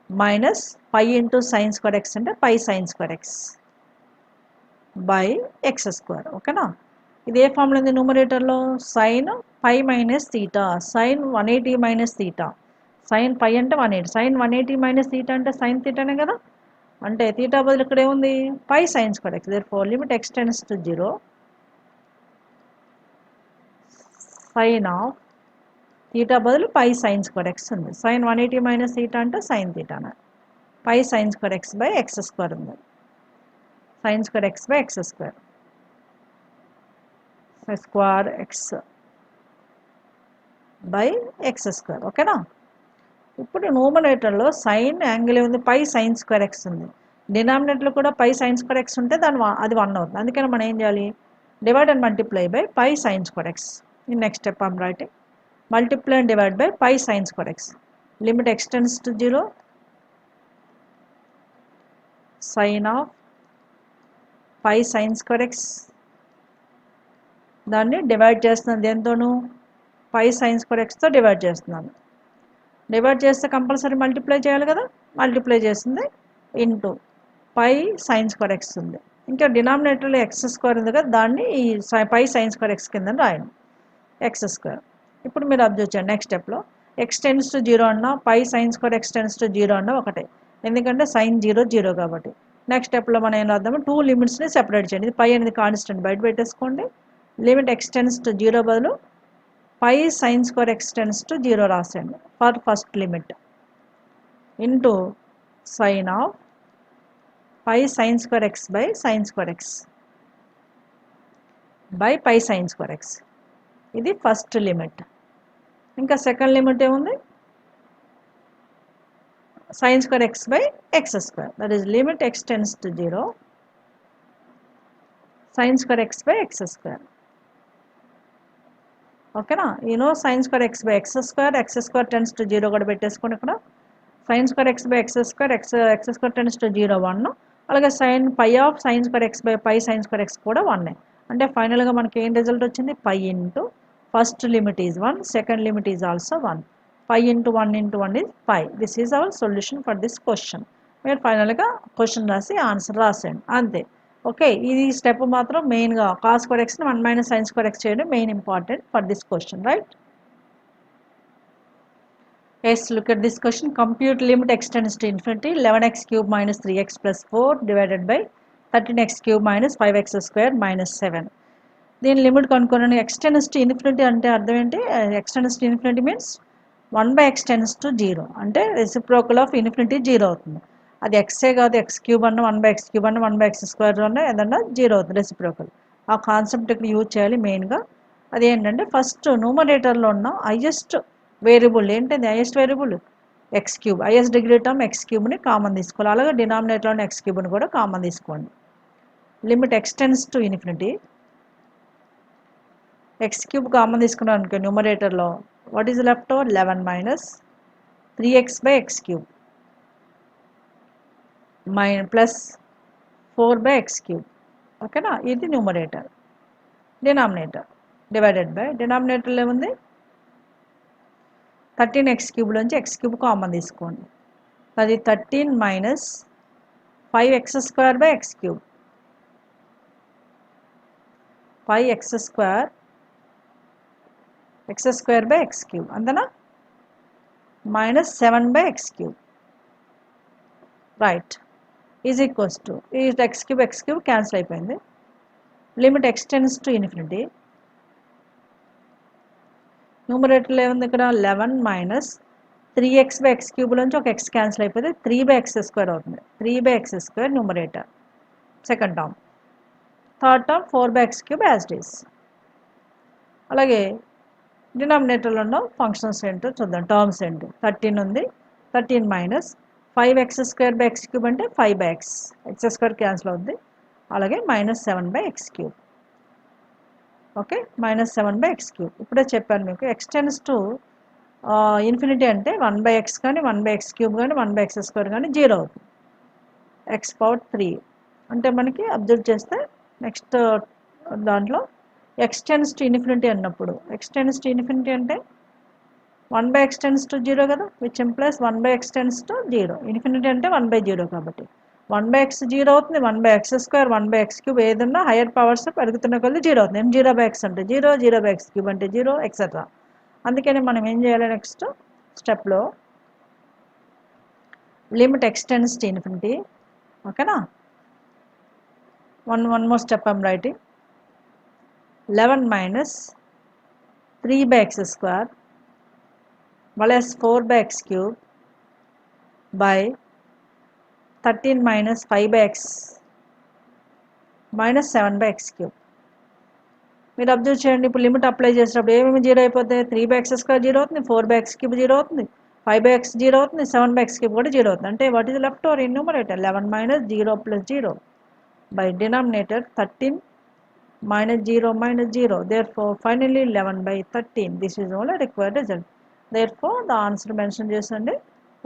minus pi into sin square x అంటే pi sin square x by x square. ఓకేనా, ఇది ఏ ఫార్ములా ఉంది న్యూమరేటర్లో? Sine pi minus theta, sine 180 minus theta. Sine pi అంటే 180, సైన్ 180 మైనస్ తీటా అంటే సైన్ తీటానే కదా. అంటే తీటా బదులు ఇక్కడ ఏముంది? Pi sine square x. Therefore limit x tends to 0, sine of theta బదులు పై సైన్ స్క్వేర్ ఎక్స్ ఉంది. సైన్ 180 మైనస్ తీటా అంటే సైన్ తీటానే. Pi sine square x by x square ఉంది. Sine square x by x square, square x by x square. ఓకేనా, ఇప్పుడు న్యూమరేటర్లో sine angle ఉంది, పై sine square x ఉంది. డినామినేటర్లో కూడా పై సైన్ స్క్వేర్ ఎక్స్ ఉంటే అది 1 అవుతుంది. అందుకని మనం ఏం చేయాలి? Divide and multiply by pi sine square x. In next step I'm writing multiply and divide by pi sin square x. Limit x tends to 0, sin of pi sin square x. దాన్ని divide చేస్తున్నాను దేంతోనూ? Pi sine square ఎక్స్తో divide చేస్తున్నాను. Divide చేస్తే compulsory multiply చేయాలి కదా. Multiply చేసింది into pi sine square x ఉంది. ఇంకా డినామినేటర్లో ఎక్స్ స్క్వేర్ ఉంది కదా, దాన్ని ఈ పై సైన్ స్క్వేర్ ఎక్స్ కింద రాయండి, ఎక్స్ స్క్వేర్. ఇప్పుడు మీరు అబ్జర్వ్ చేయండి, నెక్స్ట్ స్టెప్లో ఎక్స్ టెన్స్ టు 0 అన్నా pi sine square x tends to 0 అన్నా ఒకటే, ఎందుకంటే సైన్ 0 0 కాబట్టి. నెక్స్ట్ స్టెప్లో మనం ఏం రాద్దాము? 2 లిమిట్స్ని సెపరేట్ చేయండి. ఇది పై అనేది కాన్స్టెంట్ బయట పెట్టేసుకోండి. లిమిట్ ఎక్స్ టెన్స్ టు 0 బదులు pi sine square x tends to 0 రాసేయండి for first limit, into sine of pi sine square x by sine square x by pi sine square x. ఇది first limit. ఇంకా second limit ఏముంది? sin square x by x square, that is limit x tends to 0, sin square x by x square. ఓకేనా, sin square x by x square tends to 0 కూడా పెట్టేసుకోండి ఇక్కడ. sin square x by x square tends to 0 1, అలాగే sin pi of sin square x by pi sin square x కూడా 1. అంటే ఫైనల్గా మనకి ఏం రిజల్ట్ వచ్చింది? pi into first limit is 1, second limit is also 1. pi into 1 into 1 is pi. This is our solution for this question. మీరు ఫైనల్గా question రాసి answer రాసేయండి అంతే. ఓకే, ఇది స్టెప్ మాత్రం మెయిన్గా కాస్ స్క్వేర్ ఎక్స్ని 1 మైనస్ సైన్ స్క్వేర్ ఎక్స్ చేయడం main important for this question, right? Yes, look at this question. Compute limit x tends to infinity 11x cube minus 3x plus 4 divided by 13x cube minus 5x square minus 7. దీని limit కనుక్కోండి. x tends to infinity అంటే అర్థం ఏంటి? x tends to infinity means 1 by x tends to 0, అంటే reciprocal of infinity 0 అవుతుంది. అది x కాదు, X cube అన్న 1 by x క్యూబ్ అన్న 1 by x స్క్వేర్ అన్న ఏదన్నా 0 అవుతుంది రెసిప్రోకల్. ఆ కాన్సెప్ట్ ఇక్కడ యూజ్ చేయాలి మెయిన్గా. అదేంటంటే ఫస్ట్ న్యూమరేటర్లో ఉన్న హైయెస్ట్ వేరియబుల్ ఏంటంటే highest variable x cube, highest degree term x క్యూబ్ని కామన్ తీసుకోవాలి. అలాగే డినామినేటర్లోని ఎక్స్ క్యూబ్ని కూడా కామన్ తీసుకోండి. Limit x tends to infinity, x cube common తీసుకున్నాం అనుకో న్యూమరేటర్లో, what is left over? 11 minus 3x by x cube plus 4 by x cube. ఓకేనా, ఇది న్యూమరేటర్. డినామినేటర్ డివైడెడ్ బై డినామినేటర్లో ఏముంది? 13x క్యూబ్లోంచి x క్యూబ్ కామన్ తీసుకోండి. అది 13 minus 5x square by x cube, 5x square x square by x cube అంతేనా, minus 7 by x cube, right, is equals to ఈ x cube cancel అయిపోయింది. Limit x tends to infinity, న్యూమరేటర్లో ఏముంది ఇక్కడ? 11 minus 3x by x cube నుంచి ఒక x cancel అయిపోతే 3 by x square అవుతుంది. 3 by x square numerator second term, third term 4 by x cube as it is. అలాగే డినామినేటర్లో ఉన్న ఫంక్షన్స్ ఏంటో చూద్దాం, టర్మ్స్ ఏంటి? 13 ఉంది, 13 minus 5x square by x cube అంటే 5 by x స్క్వేర్ క్యాన్సిల్ అవుద్ది. అలాగే minus 7 by x cube. Okay, minus 7 by x cube. ఇప్పుడే చెప్పాను మీకు x టెన్స్ టు ఇన్ఫినిటీ అంటే 1 by x కానీ 1 by x క్యూబ్ కానీ 1 by x స్క్వేర్ కానీ 0 అవుతుంది. x పవర్ 3 అంటే మనకి అబ్జర్వ్ చేస్తే నెక్స్ట్ దాంట్లో x tends to infinity అన్నప్పుడు x tends to infinity అంటే 1 by x tends to 0 కదా, which implies 1 by x tends to 0. Infinity అంటే 1 by 0 కాబట్టి 1/x 0 అవుతుంది, 1/x² 1/x³ ఏదన్నా హైయర్ పవర్స్ పెరుగుతున్న కొద్ది 0 అవుతుంది. 0/x అంటే 0, 0/x³ అంటే 0 ఎక్సెట్రా. అందుకని మనం ఏం చేయాలి నెక్స్ట్ స్టెప్లో లిమిట్ ఎక్స్టెండ్స్ టు ఇన్ఫినిటీ. ఓకేనా. one more step I'm writing. 11 minus 3/x² plus 4/x³ by 13 minus 5/x minus 7/x³. మీరు అబ్జర్వ్ చేయండి, ఇప్పుడు లిమిట్ అప్లై చేసినప్పుడు ఏమేమి జీరో అయిపోతాయి? 3/x² జీరో అవుతుంది, 4/x³ జీరో అవుతుంది, 5/x జీరో అవుతుంది, 7/x³ కూడా జీరో అవుతుంది. అంటే what is left over in numerator? 11 minus 0 plus 0 by denominator 13 minus 0 minus 0. Therefore, finally 11/13. This is only required result. Therefore, the answer mentioned chesandi.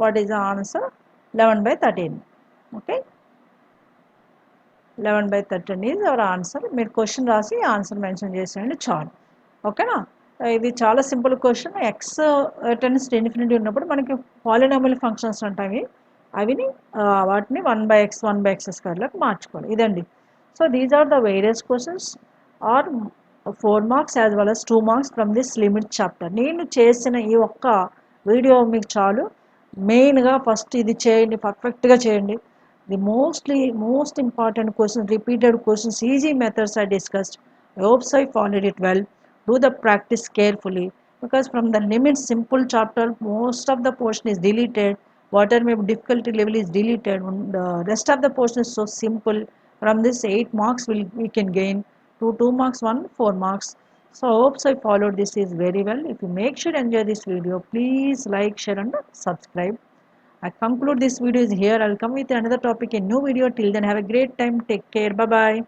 What is the answer? 11/13. Okay. 11/13 is our answer. మీరు question రాసి answer mention చేసేయండి చాలు. ఓకేనా. ఇది చాలా simple question. X tends to infinity ఉన్నప్పుడు మనకి polynomial functions ఉంటాయి. అవిని వాటిని 1/x 1/x² లకు మార్చుకోవాలి. ఇదండి. So these are the various questions are 4 marks as well as 2 marks from this limit chapter. నేను చేసిన ఈ ఒక్క వీడియో మీకు చాలు. మెయిన్గా ఫస్ట్ ఇది చేయండి, పర్ఫెక్ట్గా చేయండి. The most important questions, repeated questions, easy methods are discussed. I hope so I followed it well. Do the practice carefully, because from the limit simple chapter most of the portion is deleted. Whatever may be difficulty level is deleted. The rest of the portion is so simple. From this 8 marks we can gain 2 marks, 1 4 marks. So I hope so I followed this is very well. If you make sure enjoy this video, please like, share and subscribe. I conclude this video is here. I'll come with another topic in new video. Till then, have a great time. Take care. Bye bye.